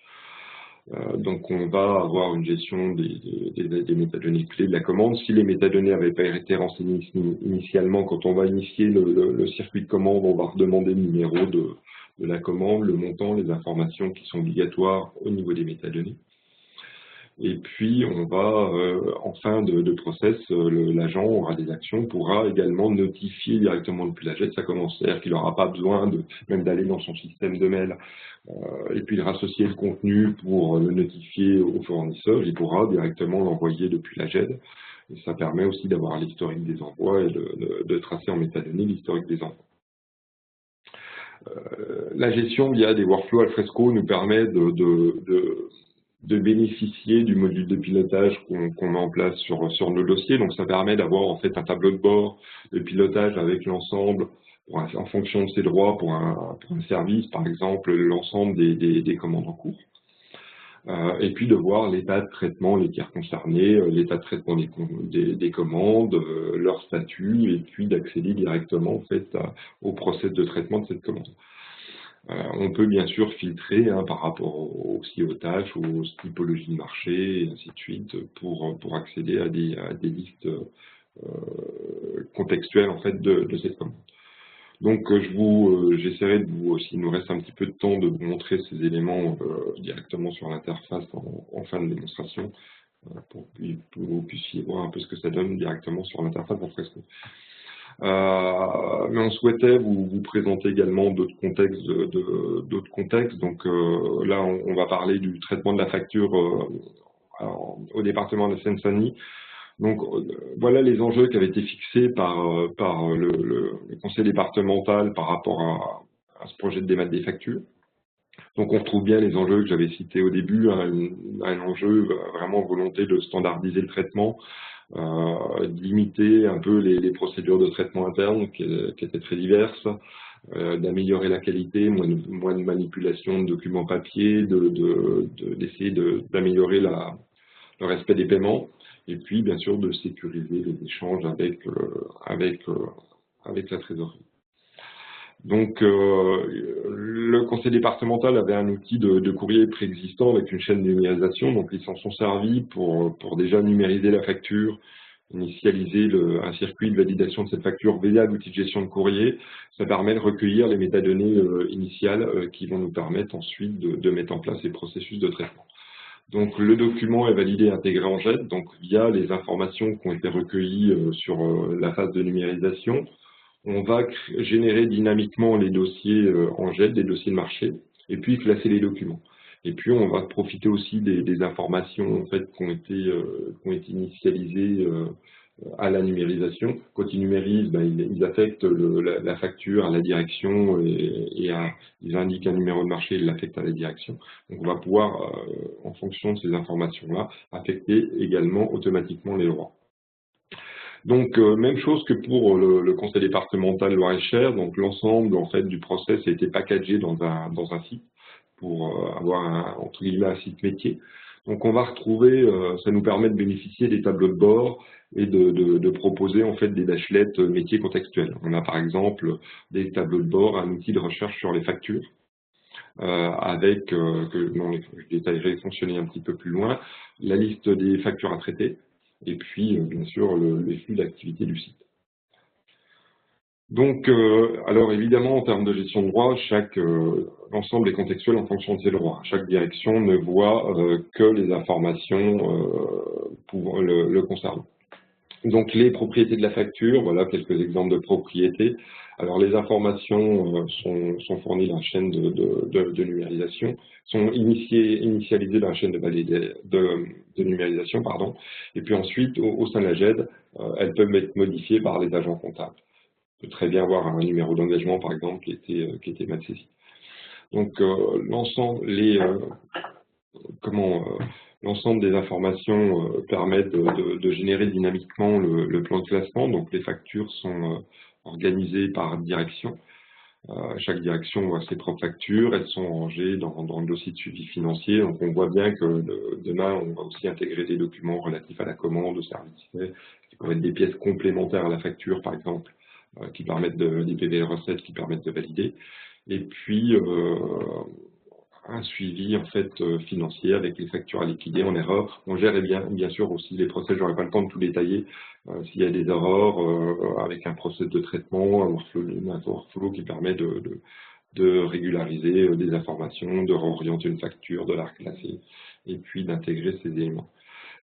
Donc, on va avoir une gestion des métadonnées clés de la commande. Si les métadonnées n'avaient pas été renseignées initialement, quand on va initier le circuit de commande, on va redemander le numéro de la commande, le montant, les informations qui sont obligatoires au niveau des métadonnées. Et puis, on va, en fin de process, l'agent aura des actions, pourra également notifier directement depuis la GET sa commande. C'est-à-dire qu'il n'aura pas besoin même d'aller dans son système de mail et puis de rassocier le contenu pour le notifier au fournisseur. Il pourra directement l'envoyer depuis la GED. Et ça permet aussi d'avoir l'historique des envois et de tracer en métadonnées l'historique des envois. La gestion via des workflows Alfresco nous permet de bénéficier du module de pilotage qu'on met en place sur nos dossiers. Donc ça permet d'avoir en fait un tableau de bord de pilotage avec l'ensemble, en fonction de ses droits pour un service, par exemple, l'ensemble des commandes en cours. Et puis de voir l'état de traitement, les tiers concernés, l'état de traitement des commandes, leur statut, et puis d'accéder directement en fait au process de traitement de cette commande. On peut bien sûr filtrer hein, par rapport aussi aux tâches, aux typologies de marché, et ainsi de suite, pour accéder à des listes contextuelles en fait de cette commande. Donc j'essaierai de vous, s'il nous reste un petit peu de temps, de vous montrer ces éléments directement sur l'interface en fin de démonstration, pour que vous puissiez voir un peu ce que ça donne directement sur l'interface d'Alfresco. Mais on souhaitait vous présenter également d'autres contextes. Donc là, on va parler du traitement de la facture au département de la Seine-Saint-Denis. Donc voilà les enjeux qui avaient été fixés par le conseil départemental par rapport à ce projet de démat des factures. Donc on retrouve bien les enjeux que j'avais cités au début, hein, un enjeu vraiment volonté de standardiser le traitement, de limiter un peu les procédures de traitement interne qui étaient très diverses, d'améliorer la qualité, moins de manipulation de documents papier, d'essayer d'améliorer le respect des paiements, et puis bien sûr de sécuriser les échanges avec la trésorerie. Donc, le conseil départemental avait un outil de courrier préexistant avec une chaîne de numérisation. Donc, ils s'en sont servis pour déjà numériser la facture, initialiser un circuit de validation de cette facture via l'outil de gestion de courrier. Ça permet de recueillir les métadonnées initiales qui vont nous permettre ensuite de mettre en place les processus de traitement. Donc, le document est validé et intégré en GED, donc via les informations qui ont été recueillies sur la phase de numérisation. On va générer dynamiquement les dossiers en GED, des dossiers de marché, et puis classer les documents. Et puis on va profiter aussi des informations en fait, qui ont été initialisées à la numérisation. Quand ils numérisent, ils affectent la facture à la direction et ils indiquent un numéro de marché et ils l'affectent à la direction. Donc on va pouvoir, en fonction de ces informations-là, affecter également automatiquement les droits. Donc, même chose que pour le conseil départemental Loir-et-Cher. Donc, l'ensemble en fait du process a été packagé dans un site pour avoir entre guillemets un site métier. Donc, on va retrouver, ça nous permet de bénéficier des tableaux de bord et de proposer en fait des dashlettes métiers contextuels. On a par exemple des tableaux de bord, un outil de recherche sur les factures. Avec, je détaillerai fonctionner un petit peu plus loin, la liste des factures à traiter, et puis bien sûr les flux d'activité du site. Donc, alors évidemment, en termes de gestion de droit, l'ensemble est contextuel en fonction de ses droits. Chaque direction ne voit que les informations le concernant. Donc les propriétés de la facture, voilà quelques exemples de propriétés. Alors les informations sont fournies dans la chaîne de numérisation, sont initialisées dans la chaîne de numérisation, pardon. Et puis ensuite, au sein de la GED, elles peuvent être modifiées par les agents comptables. On peut très bien avoir un numéro d'engagement, par exemple, qui était mal saisi. Donc l'ensemble, l'ensemble des informations permettent de générer dynamiquement le plan de classement. Donc les factures sont organisées par direction. Chaque direction a ses propres factures. Elles sont rangées dans le dossier de suivi financier. Donc on voit bien que demain, on va aussi intégrer des documents relatifs à la commande, au service, qui peuvent être des pièces complémentaires à la facture, par exemple, qui permettent des PV recettes qui permettent de valider. Et puis, un suivi en fait financier avec les factures à liquider en erreur. On gère bien sûr aussi les process, j'aurais pas le temps de tout détailler, s'il y a des erreurs avec un process de traitement, un workflow qui permet de régulariser des informations, de réorienter une facture, de la reclasser et puis d'intégrer ces éléments.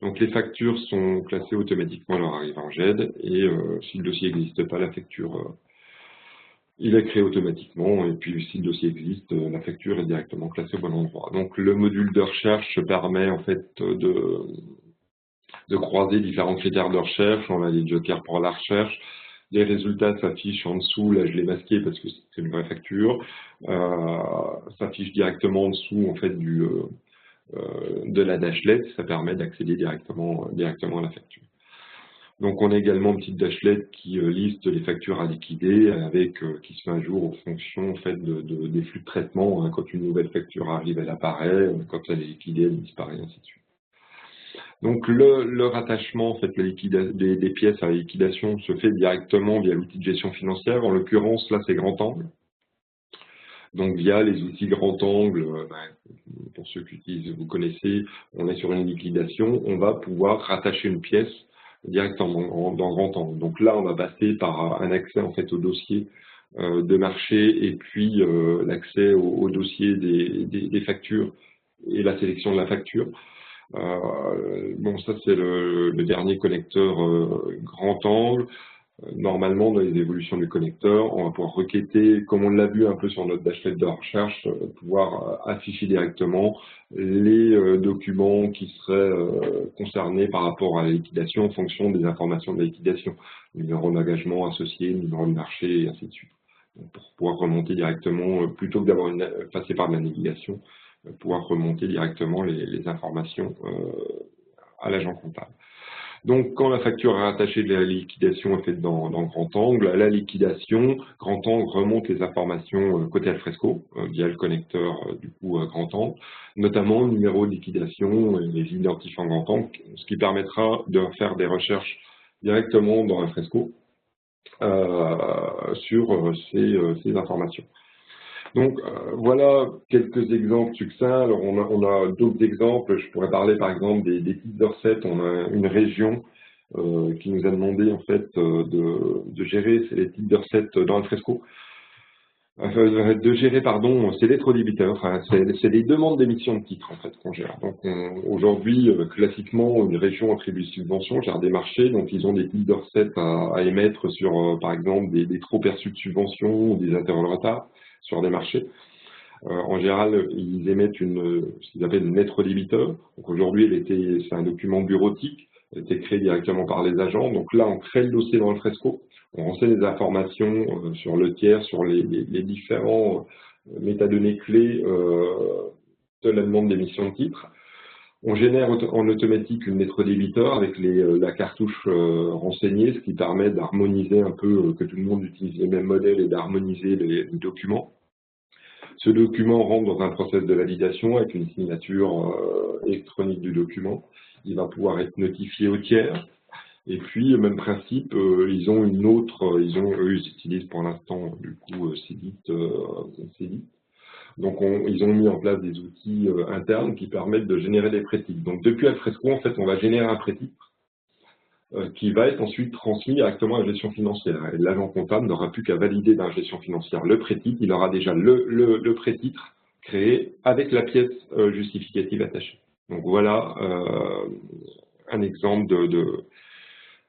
Donc les factures sont classées automatiquement à leur arrivée en GED et si le dossier n'existe pas, la facture il est créé automatiquement, et puis si le dossier existe, la facture est directement classée au bon endroit. Donc le module de recherche permet en fait de croiser différents critères de recherche. On a des jokers pour la recherche. Les résultats s'affichent en dessous, là je l'ai masqué parce que c'est une vraie facture, s'affiche directement en dessous en fait de la dashlet, ça permet d'accéder directement à la facture. Donc on a également une petite dashlet qui liste les factures à liquider avec qui se met à jour en fonction en fait des flux de traitement. Hein. Quand une nouvelle facture arrive, elle apparaît. Quand elle est liquidée, elle disparaît, ainsi de suite. Donc le rattachement en fait des pièces à la liquidation se fait directement via l'outil de gestion financière. En l'occurrence, là c'est Grand Angle. Donc via les outils Grand Angle, pour ceux qui utilisent, vous connaissez, on est sur une liquidation, on va pouvoir rattacher une pièce directement dans Grand Angle. Donc là, on va passer par un accès en fait au dossier de marché et puis l'accès au dossier des factures et la sélection de la facture. Bon, ça c'est le dernier connecteur Grand Angle. Normalement, dans les évolutions du connecteur, on va pouvoir requêter, comme on l'a vu un peu sur notre dashlet de recherche, pouvoir afficher directement les documents qui seraient concernés par rapport à la liquidation en fonction des informations de la liquidation. Numéro d'engagement associé, numéro de marché, et ainsi de suite. Donc, pour pouvoir remonter directement, plutôt que d'avoir passé par de la navigation, pouvoir remonter directement les informations à l'agent comptable. Donc, quand la facture est rattachée de la liquidation est faite dans Grand Angle, à la liquidation, Grand Angle remonte les informations côté Alfresco via le connecteur du coup Grand Angle, notamment le numéro de liquidation et les identifiants Grand Angle, ce qui permettra de faire des recherches directement dans Alfresco sur ces informations. Donc voilà quelques exemples succincts. Alors on a d'autres exemples. Je pourrais parler par exemple des types de recettes. On a une région qui nous a demandé en fait de gérer les types de recettes dans Alfresco. De gérer, pardon, c'est lettres débiteurs. Enfin, c'est les demandes d'émission de titres en fait qu'on gère. Donc aujourd'hui, classiquement, une région attribue des subventions, gère des marchés, donc ils ont des types de recettes à émettre sur, par exemple, des trop perçus de subventions ou des intérêts de retard sur des marchés. En général, ils émettent ce qu'ils appellent une lettre débiteur. Donc aujourd'hui, c'est un document bureautique, elle a été créé directement par les agents. Donc là, on crée le dossier dans Alfresco, on renseigne les informations sur le tiers, sur les différents métadonnées clés de la demande d'émission de titres. On génère en automatique une lettre débiteur avec la cartouche renseignée, ce qui permet d'harmoniser un peu, que tout le monde utilise les mêmes modèles et d'harmoniser les documents. Ce document rentre dans un process de validation avec une signature électronique du document. Il va pouvoir être notifié au tiers. Et puis, même principe, ils ont une autre, eux, ils utilisent pour l'instant, du coup, Cedit. Donc, ils ont mis en place des outils internes qui permettent de générer des prétitres. Donc, depuis Alfresco, en fait, on va générer un prétitre qui va être ensuite transmis directement à la gestion financière. Et l'agent comptable n'aura plus qu'à valider dans la gestion financière le prétitre. Il aura déjà le prétitre créé avec la pièce justificative attachée. Donc, voilà un exemple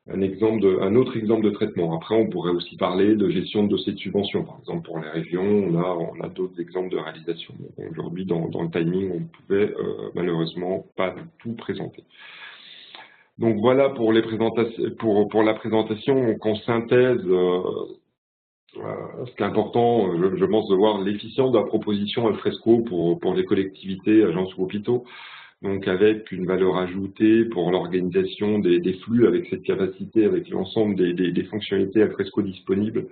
un autre exemple de traitement. Après, on pourrait aussi parler de gestion de dossiers de subvention. Par exemple, pour les régions, on a d'autres exemples de réalisation. Aujourd'hui, dans le timing, on ne pouvait malheureusement pas tout présenter. Donc voilà pour les présentations, pour la présentation. Donc en synthèse, ce qui est important, je pense, de voir l'efficience de la proposition Alfresco pour les collectivités, agences ou hôpitaux. Donc avec une valeur ajoutée pour l'organisation des flux, avec cette capacité, avec l'ensemble des fonctionnalités Alfresco disponibles,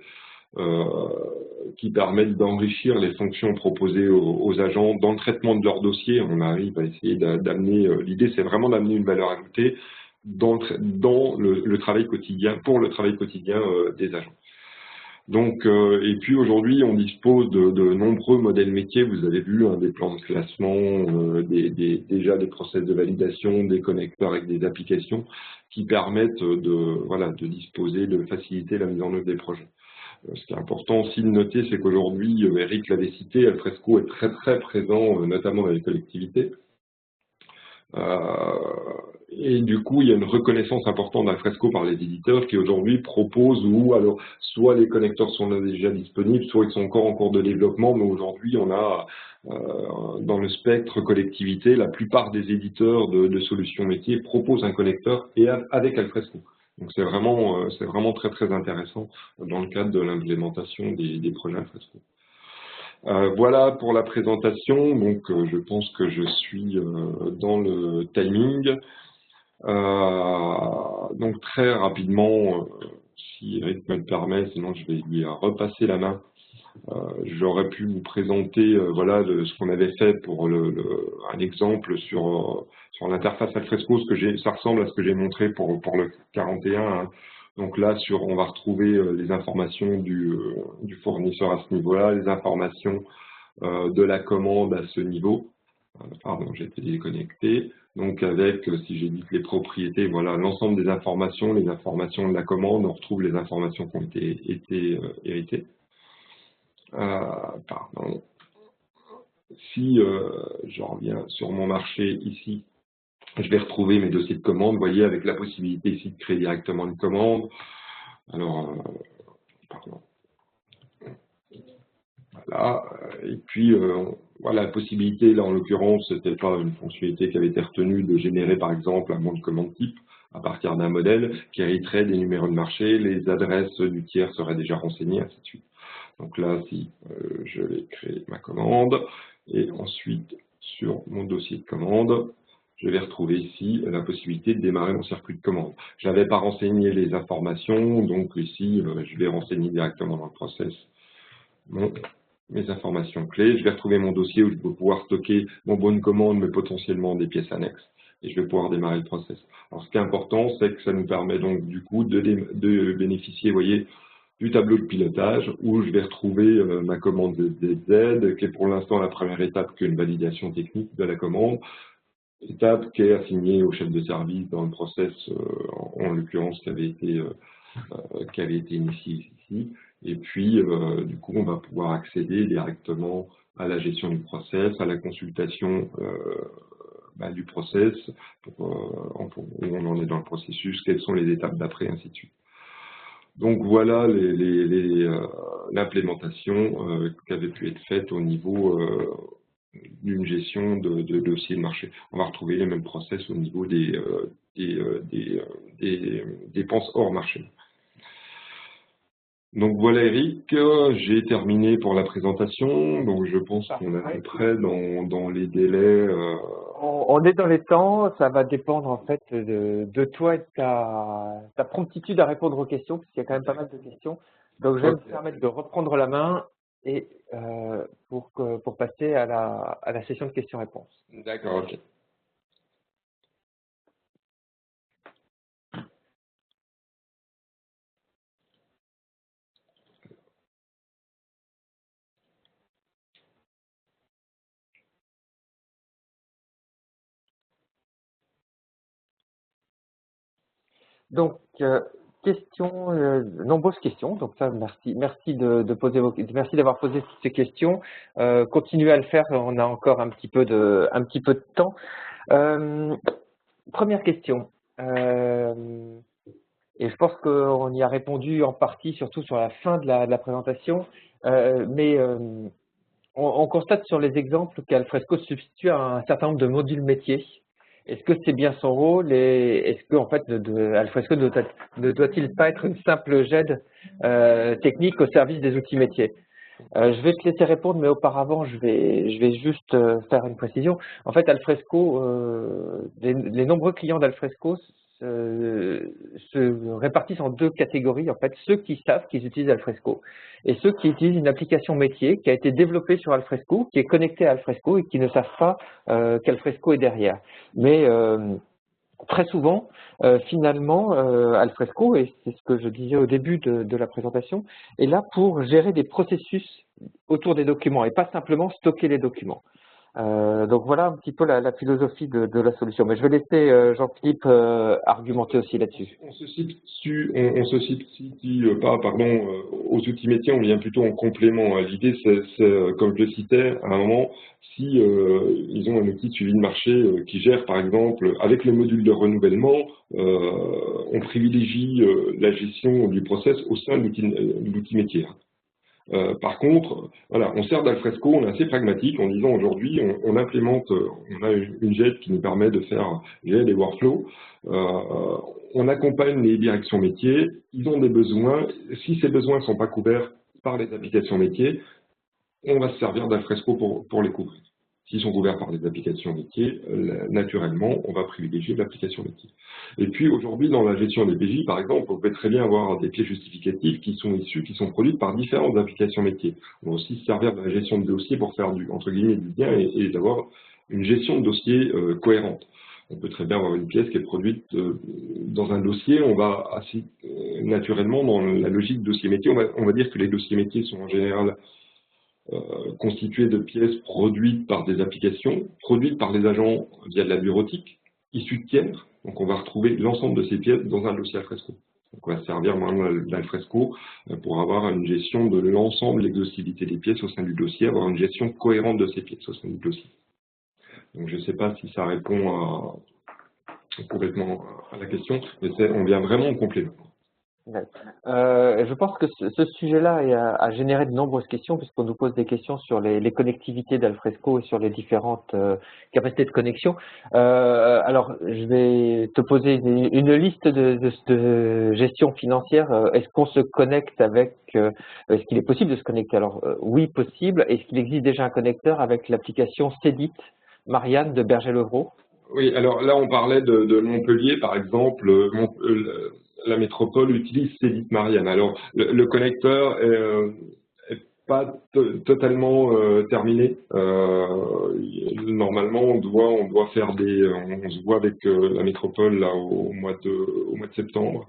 qui permettent d'enrichir les fonctions proposées aux agents dans le traitement de leur dossier. On arrive à essayer d'amener, l'idée c'est vraiment d'amener une valeur ajoutée dans le travail quotidien, pour le travail quotidien des agents. Donc, et puis aujourd'hui, on dispose de nombreux modèles métiers. Vous avez vu des plans de classement, déjà des process de validation, des connecteurs avec des applications qui permettent de disposer, de faciliter la mise en œuvre des projets. Ce qui est important aussi de noter, c'est qu'aujourd'hui, Eric l'avait cité, Alfresco est très très présent, notamment dans les collectivités. Et du coup, il y a une reconnaissance importante d'Alfresco par les éditeurs qui aujourd'hui proposent, alors soit les connecteurs sont déjà disponibles, soit ils sont encore en cours de développement, mais aujourd'hui on a dans le spectre collectivité, la plupart des éditeurs de solutions métiers proposent un connecteur et avec Alfresco. Donc c'est vraiment très très intéressant dans le cadre de l'implémentation des projets Alfresco. Voilà pour la présentation, donc je pense que je suis dans le timing. Donc très rapidement, si Eric me le permet, sinon je vais lui repasser la main. J'aurais pu vous présenter voilà ce qu'on avait fait pour un exemple sur l'interface Alfresco, ça ressemble à ce que j'ai montré pour le 41. Hein. Donc là, on va retrouver les informations du fournisseur à ce niveau-là, les informations de la commande à ce niveau. Pardon, j'ai été déconnecté. Donc avec, si j'édite les propriétés, voilà l'ensemble des informations, les informations de la commande, on retrouve les informations qui ont été héritées. Pardon. Si je reviens sur mon marché ici, je vais retrouver mes dossiers de commande, vous voyez, avec la possibilité ici de créer directement une commande. Alors, pardon. Voilà, et puis voilà, la possibilité, là en l'occurrence, c'était pas une fonctionnalité qui avait été retenue de générer par exemple un bon de commande type à partir d'un modèle qui hériterait des numéros de marché, les adresses du tiers seraient déjà renseignées, ainsi de suite. Donc là, si je vais créer ma commande, et ensuite sur mon dossier de commande, je vais retrouver ici la possibilité de démarrer mon circuit de commande. Je n'avais pas renseigné les informations, donc ici, je vais renseigner directement dans le process mes informations clés. Je vais retrouver mon dossier où je vais pouvoir stocker mon bon de commande, mais potentiellement des pièces annexes. Et je vais pouvoir démarrer le process. Alors, ce qui est important, c'est que ça nous permet donc du coup de bénéficier, vous voyez, du tableau de pilotage où je vais retrouver ma commande de DZ, qui est pour l'instant la première étape, qui est une validation technique de la commande. Étape qui est assignée au chef de service dans le process, en l'occurrence, qui avait été initié ici. Et puis, du coup, on va pouvoir accéder directement à la gestion du process, à la consultation du process, où on en est dans le processus, quelles sont les étapes d'après, ainsi de suite. Donc voilà l'implémentation qui avait pu être faite au niveau d'une gestion de dossiers de marché. On va retrouver les mêmes process au niveau des dépenses hors marché. Donc voilà Eric, j'ai terminé pour la présentation, donc je pense qu'on est à peu près dans les délais. On est dans les temps, ça va dépendre en fait de toi et de ta promptitude à répondre aux questions, parce qu'il y a quand même pas mal de questions. Donc je vais me permettre de reprendre la main et pour passer à la session de questions-réponses. D'accord, ok. Donc, nombreuses questions. Donc ça, merci d'avoir posé toutes ces questions. Continuez à le faire. On a encore un petit peu de temps. Première question. Et je pense qu'on y a répondu en partie, surtout sur la fin de la présentation. Mais on constate sur les exemples qu'Alfresco se substitue à un certain nombre de modules métiers. Est-ce que c'est bien son rôle et est-ce que en fait, Alfresco ne doit-il pas être une simple GED technique au service des outils métiers? Je vais te laisser répondre, mais auparavant, je vais juste faire une précision. En fait, Alfresco, les nombreux clients d'Alfresco se répartissent en deux catégories. En fait, ceux qui savent qu'ils utilisent Alfresco et ceux qui utilisent une application métier qui a été développée sur Alfresco, qui est connectée à Alfresco et qui ne savent pas qu'Alfresco est derrière. Mais très souvent, finalement, Alfresco, et c'est ce que je disais au début de la présentation, est là pour gérer des processus autour des documents et pas simplement stocker les documents. Donc voilà un petit peu la philosophie de la solution. Mais je vais laisser Jean-Philippe argumenter aussi là-dessus. On se substitue pas, pardon, aux outils métiers, on vient plutôt en complément. L'idée, c'est, comme je le citais, à un moment, si ils ont un outil de suivi de marché qui gère, par exemple, avec le module de renouvellement, on privilégie la gestion du process au sein de l'outil métier. Par contre, voilà, on sert d'Alfresco, on est assez pragmatique en disant aujourd'hui, on implémente, on a une GED qui nous permet de faire GED et workflow. On accompagne les directions métiers, ils ont des besoins. Si ces besoins ne sont pas couverts par les applications métiers, on va se servir d'Alfresco pour les couvrir. S'ils sont couverts par les applications métiers, naturellement, on va privilégier l'application métier. Et puis aujourd'hui, dans la gestion des PJ, par exemple, on peut très bien avoir des clés justificatives qui sont produites par différentes applications métiers. On va aussi se servir de la gestion de dossiers pour faire entre guillemets, du bien et d'avoir une gestion de dossier cohérente. On peut très bien avoir une pièce qui est produite dans un dossier, on va assez naturellement dans la logique dossier métier, on va dire que les dossiers métiers sont en général constitué de pièces produites par des applications, produites par les agents via de la bureautique, issues de tiers. Donc on va retrouver l'ensemble de ces pièces dans un dossier Alfresco. Donc on va se servir maintenant d'Alfresco pour avoir une gestion de l'ensemble, l'exhaustivité des pièces au sein du dossier, avoir une gestion cohérente de ces pièces au sein du dossier. Donc je ne sais pas si ça répond complètement à la question, mais on vient vraiment en complément. Je pense que ce sujet-là a généré de nombreuses questions, puisqu'on nous pose des questions sur les connectivités d'Alfresco et sur les différentes capacités de connexion. Alors, je vais te poser une liste de gestion financière. Est-ce qu'on se connecte avec, est-ce qu'il est possible de se connecter? Alors, oui, possible. Est-ce qu'il existe déjà un connecteur avec l'application Cedit Marianne de Berger-Levrault? Oui, alors là, on parlait de Montpellier, par exemple. La métropole utilise Cedit Marianne. Alors, le connecteur est pas totalement terminé. Normalement, on doit faire on se voit avec la métropole là au mois de septembre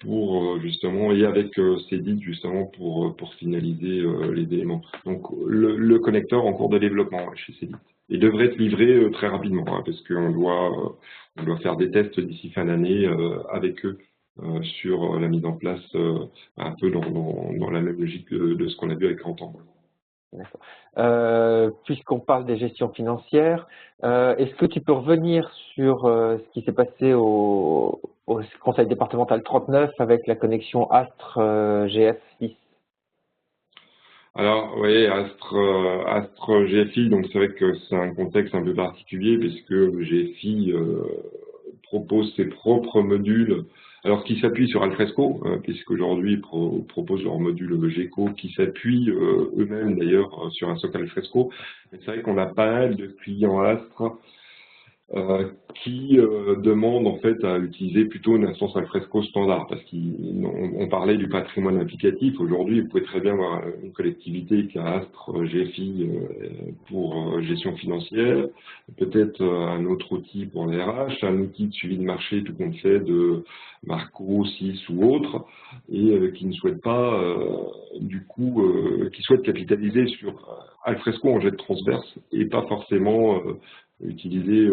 pour justement et avec Cedit justement pour finaliser les éléments. Donc, le connecteur en cours de développement chez Cedit. Il devrait être livré très rapidement, hein, parce qu'on doit faire des tests d'ici fin d'année avec eux sur la mise en place un peu dans la même logique de ce qu'on a vu avec Grand Angle. Puisqu'on parle des gestions financières, est-ce que tu peux revenir sur ce qui s'est passé au Conseil départemental 39 avec la connexion Astre GF6? Alors, oui, Astre GFI, donc c'est vrai que c'est un contexte un peu particulier puisque GFI propose ses propres modules, alors qui s'appuient sur Alfresco, puisqu'aujourd'hui ils proposent leur module GECO qui s'appuie eux-mêmes d'ailleurs sur un socle Alfresco. Mais c'est vrai qu'on a pas mal de clients Astre qui demandent en fait à utiliser plutôt une instance Alfresco standard, parce qu'on parlait du patrimoine applicatif. Aujourd'hui, vous pouvez très bien avoir une collectivité qui a Astre GFI pour gestion financière, peut-être un autre outil pour les RH, un outil de suivi de marché tout compte fait de Marco, SIS ou autre, et qui ne souhaite pas du coup, qui souhaite capitaliser sur Alfresco en jet de transverse et pas forcément utiliser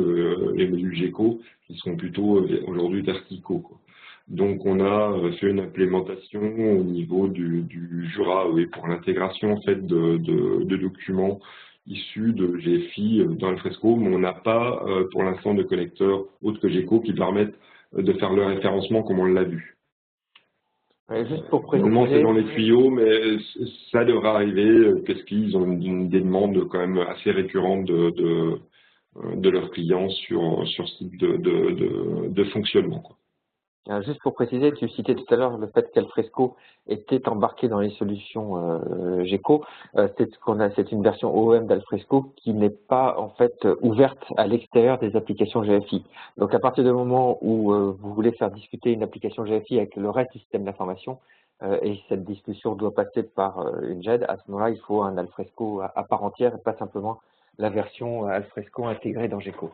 les modules GECO qui sont plutôt aujourd'hui verticaux, quoi. Donc on a fait une implémentation au niveau du Jura pour l'intégration en fait de documents issus de GFI dans Alfresco, mais on n'a pas pour l'instant de connecteurs autres que GECO qui permettent de faire le référencement comme on l'a vu. Juste pour Normalement, c'est préciser, dans les tuyaux, mais ça devrait arriver parce qu'ils ont des demandes quand même assez récurrentes de leurs clients sur ce type de fonctionnement, quoi. juste pour préciser, tu citais tout à l'heure le fait qu'Alfresco était embarqué dans les solutions GECO. C'est une version OEM d'Alfresco qui n'est pas en fait ouverte à l'extérieur des applications GFI. Donc à partir du moment où vous voulez faire discuter une application GFI avec le reste du système d'information, et cette discussion doit passer par une GED, à ce moment-là, il faut un Alfresco à part entière et pas simplement la version Alfresco intégrée dans GECO.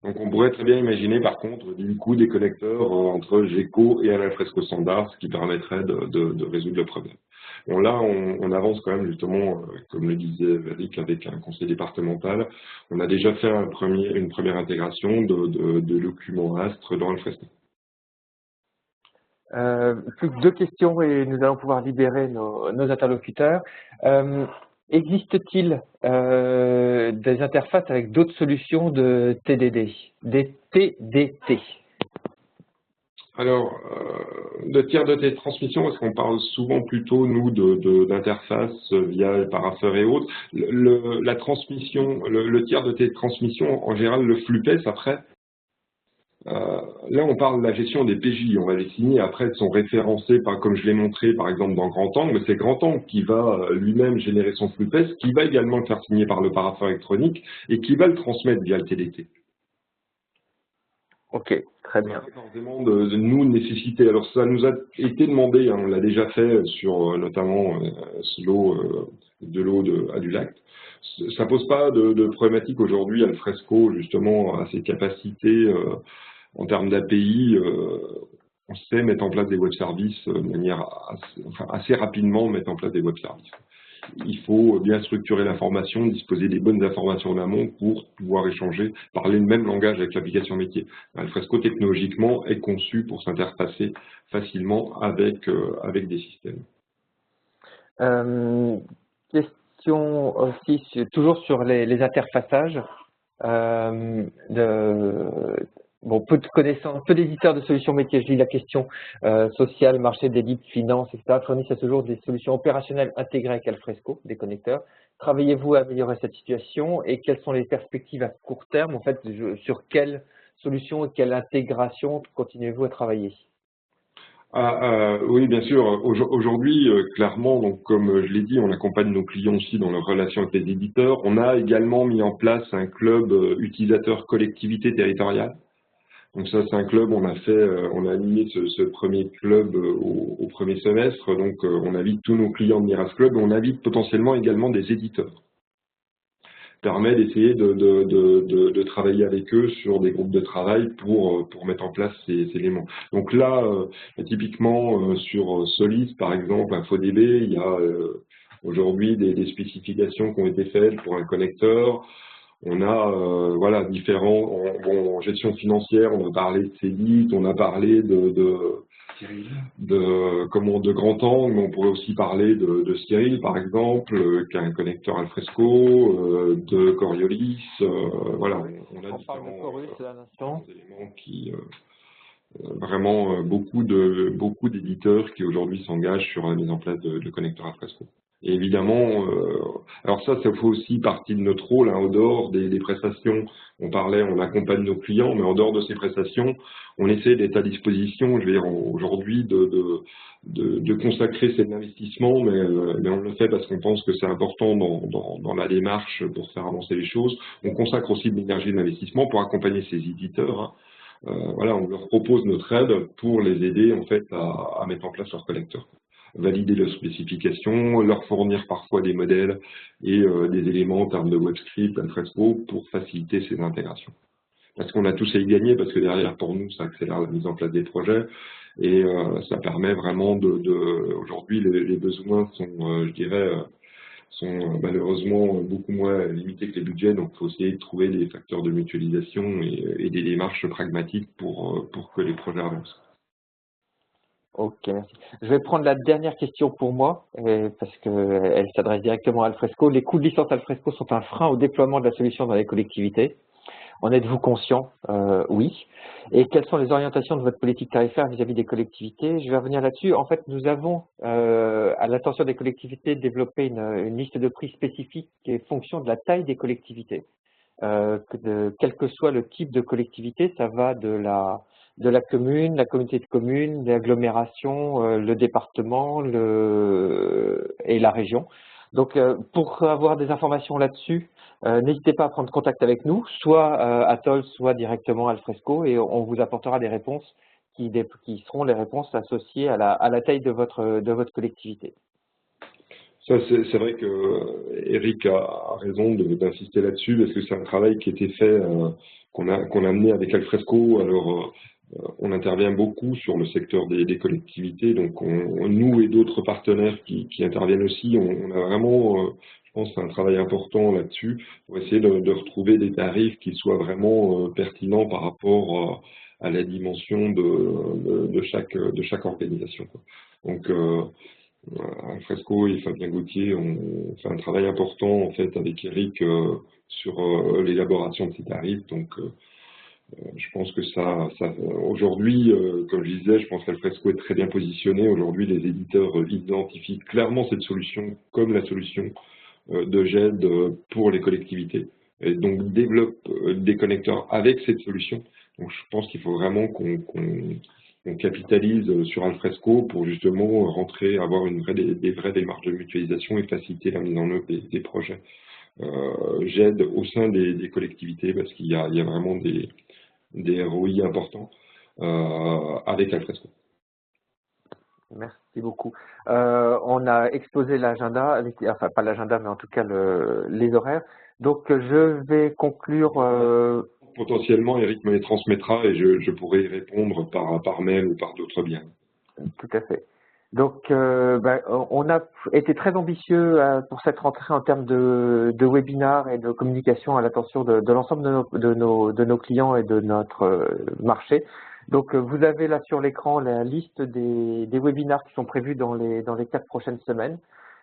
Donc on pourrait très bien imaginer par contre du coup des connecteurs entre GECO et un Alfresco standard, ce qui permettrait de résoudre le problème. Bon là on avance quand même justement, comme le disait Eric, avec un conseil départemental. On a déjà fait une première intégration de documents Astre dans Alfresco. Plus que 2 questions et nous allons pouvoir libérer nos interlocuteurs. Existe-t-il des interfaces avec d'autres solutions de TDD, des TDT? Alors, de tiers de télétransmission, parce qu'on parle souvent plutôt, nous, d'interface via les parapheurs et autres. La transmission, le tiers de télétransmission, en général, le flux PES, après, là, on parle de la gestion des PJ. On va les signer. Après, elles sont référencées, comme je l'ai montré, par exemple, dans Grand Angle. Mais c'est Grand Angle qui va lui-même générer son flux PES, qui va également le faire signer par le parapheur électronique et qui va le transmettre via le TDT. Ok, très bien. Forcément de nous nécessiter. Alors ça nous a été demandé, hein, on l'a déjà fait sur notamment de l'eau à du lac. Ça pose pas de problématique aujourd'hui. Alfresco justement a ses capacités en termes d'API. On sait mettre en place des web services de manière assez rapidement mettre en place des web services. Il faut bien structurer l'information, disposer des bonnes informations en amont pour pouvoir échanger, parler le même langage avec l'application métier. Alfresco, technologiquement, est conçu pour s'interfacer facilement avec des systèmes. Question aussi, toujours sur les interfaçages. Bon, peu de connaissances, peu d'éditeurs de solutions métiers, je lis la question, social, marché d'élite, finance, etc. fournissent à ce jour des solutions opérationnelles intégrées avec Alfresco, des connecteurs. Travaillez-vous à améliorer cette situation et quelles sont les perspectives à court terme? En fait, sur quelle solution et quelle intégration continuez-vous à travailler? Oui, bien sûr. Aujourd'hui, clairement, donc comme je l'ai dit, on accompagne nos clients aussi dans leur relation avec les éditeurs. On a également mis en place un club utilisateur collectivité territoriale. Donc ça, c'est un club, on a animé ce premier club au premier semestre. Donc on invite tous nos clients de Miras Club, on invite potentiellement également des éditeurs. Permet d'essayer de travailler avec eux sur des groupes de travail pour mettre en place ces éléments. Donc là, typiquement sur Solis, par exemple, InfoDB, il y a aujourd'hui des spécifications qui ont été faites pour un connecteur. On a voilà différents en gestion financière, on a parlé de Cédit, on a parlé de Grand Angle, mais on pourrait aussi parler de Cyril par exemple, qui a un connecteur Alfresco, de Coriolis, voilà, on a différents éléments qui vraiment beaucoup d'éditeurs qui aujourd'hui s'engagent sur la mise en place de connecteurs Alfresco. Et évidemment, alors ça fait aussi partie de notre rôle, hein, en dehors des prestations. On accompagne nos clients, mais en dehors de ces prestations, on essaie d'être à disposition, je veux dire, aujourd'hui, de consacrer cet investissement, mais on le fait parce qu'on pense que c'est important dans la démarche pour faire avancer les choses. On consacre aussi de l'énergie de l'investissement pour accompagner ces éditeurs, hein. Voilà, on leur propose notre aide pour les aider en fait à mettre en place leurs connecteurs, valider leurs spécifications, leur fournir parfois des modèles et des éléments en termes de WebScript, Alfresco pour faciliter ces intégrations. Parce qu'on a tous à y gagner, parce que derrière pour nous ça accélère la mise en place des projets et ça permet vraiment aujourd'hui les besoins sont, je dirais, sont malheureusement beaucoup moins limités que les budgets, donc il faut essayer de trouver des facteurs de mutualisation et des démarches pragmatiques pour que les projets avancent. Ok, merci. Je vais prendre la dernière question pour moi, parce qu'elle s'adresse directement à Alfresco. Les coûts de licence Alfresco sont un frein au déploiement de la solution dans les collectivités. En êtes-vous conscient? Oui. Et quelles sont les orientations de votre politique tarifaire vis-à-vis des collectivités? Je vais revenir là-dessus. En fait, nous avons, à l'attention des collectivités, développé une liste de prix spécifique qui est fonction de la taille des collectivités. Quel que soit le type de collectivité, ça va de la commune, la communauté de communes, l'agglomération, le département et la région. Donc, pour avoir des informations là-dessus, n'hésitez pas à prendre contact avec nous, soit à Toll, soit directement à Alfresco, et on vous apportera des réponses qui seront les réponses associées à la taille de votre collectivité. Ça, c'est vrai que Eric a raison d'insister là-dessus, parce que c'est un travail qui a été fait, qu'on a mené avec Alfresco. Alors, on intervient beaucoup sur le secteur des collectivités, donc nous et d'autres partenaires qui interviennent aussi, on a vraiment, je pense, un travail important là-dessus pour essayer de retrouver des tarifs qui soient vraiment pertinents par rapport à la dimension de chaque organisation, quoi. Donc, Alfresco et Fabien Gauthier ont fait un travail important en fait avec Eric sur l'élaboration de ces tarifs. Donc, je pense que ça aujourd'hui, comme je disais, je pense qu'Alfresco est très bien positionné. Aujourd'hui, les éditeurs identifient clairement cette solution comme la solution de GED pour les collectivités, et donc développent des connecteurs avec cette solution. Donc, je pense qu'il faut vraiment qu'on capitalise sur Alfresco pour justement avoir des vraies démarches de mutualisation et faciliter la mise en œuvre des projets GED au sein des collectivités, parce qu'il y a vraiment des ROI importants avec Alfresco. Merci beaucoup. On a exposé l'agenda, enfin pas l'agenda, mais en tout cas les horaires. Donc je vais conclure. Potentiellement, Eric me les transmettra et je pourrai y répondre par mail ou par d'autres biens. Tout à fait. Donc, on a été très ambitieux pour cette rentrée en termes de webinaires et de communication à l'attention de l'ensemble de nos clients et de notre marché. Donc, vous avez là sur l'écran la liste des webinaires qui sont prévus dans les 4 prochaines semaines.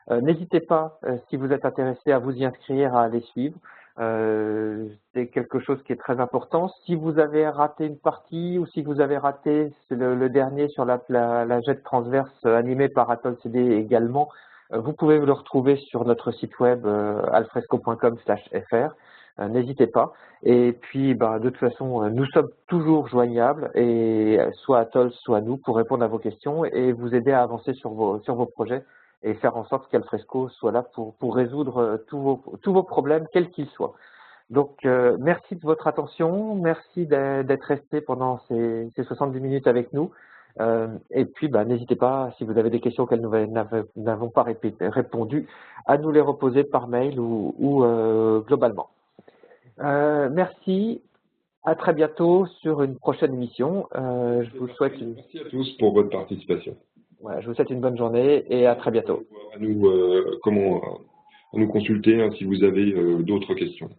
N'hésitez pas, si vous êtes intéressé, à vous y inscrire, à les suivre. C'est quelque chose qui est très important. Si vous avez raté une partie ou si vous avez raté le dernier sur la jet transverse animé par Atoll CD également, vous pouvez le retrouver sur notre site web alfresco.com/fr. N'hésitez pas. Et puis, de toute façon, nous sommes toujours joignables, et soit Atoll, soit nous, pour répondre à vos questions et vous aider à avancer sur vos projets, et faire en sorte qu'Alfresco soit là pour résoudre tous vos problèmes, quels qu'ils soient. Donc, merci de votre attention, merci d'être resté pendant ces 70 minutes avec nous. Et puis, n'hésitez pas, si vous avez des questions auxquelles nous n'avons pas répondu, à nous les reposer par mail ou globalement. Merci, à très bientôt sur une prochaine émission. Je vous souhaite Merci à tous pour votre participation. Voilà, je vous souhaite une bonne journée et à très bientôt. À nous consulter si vous avez d'autres questions.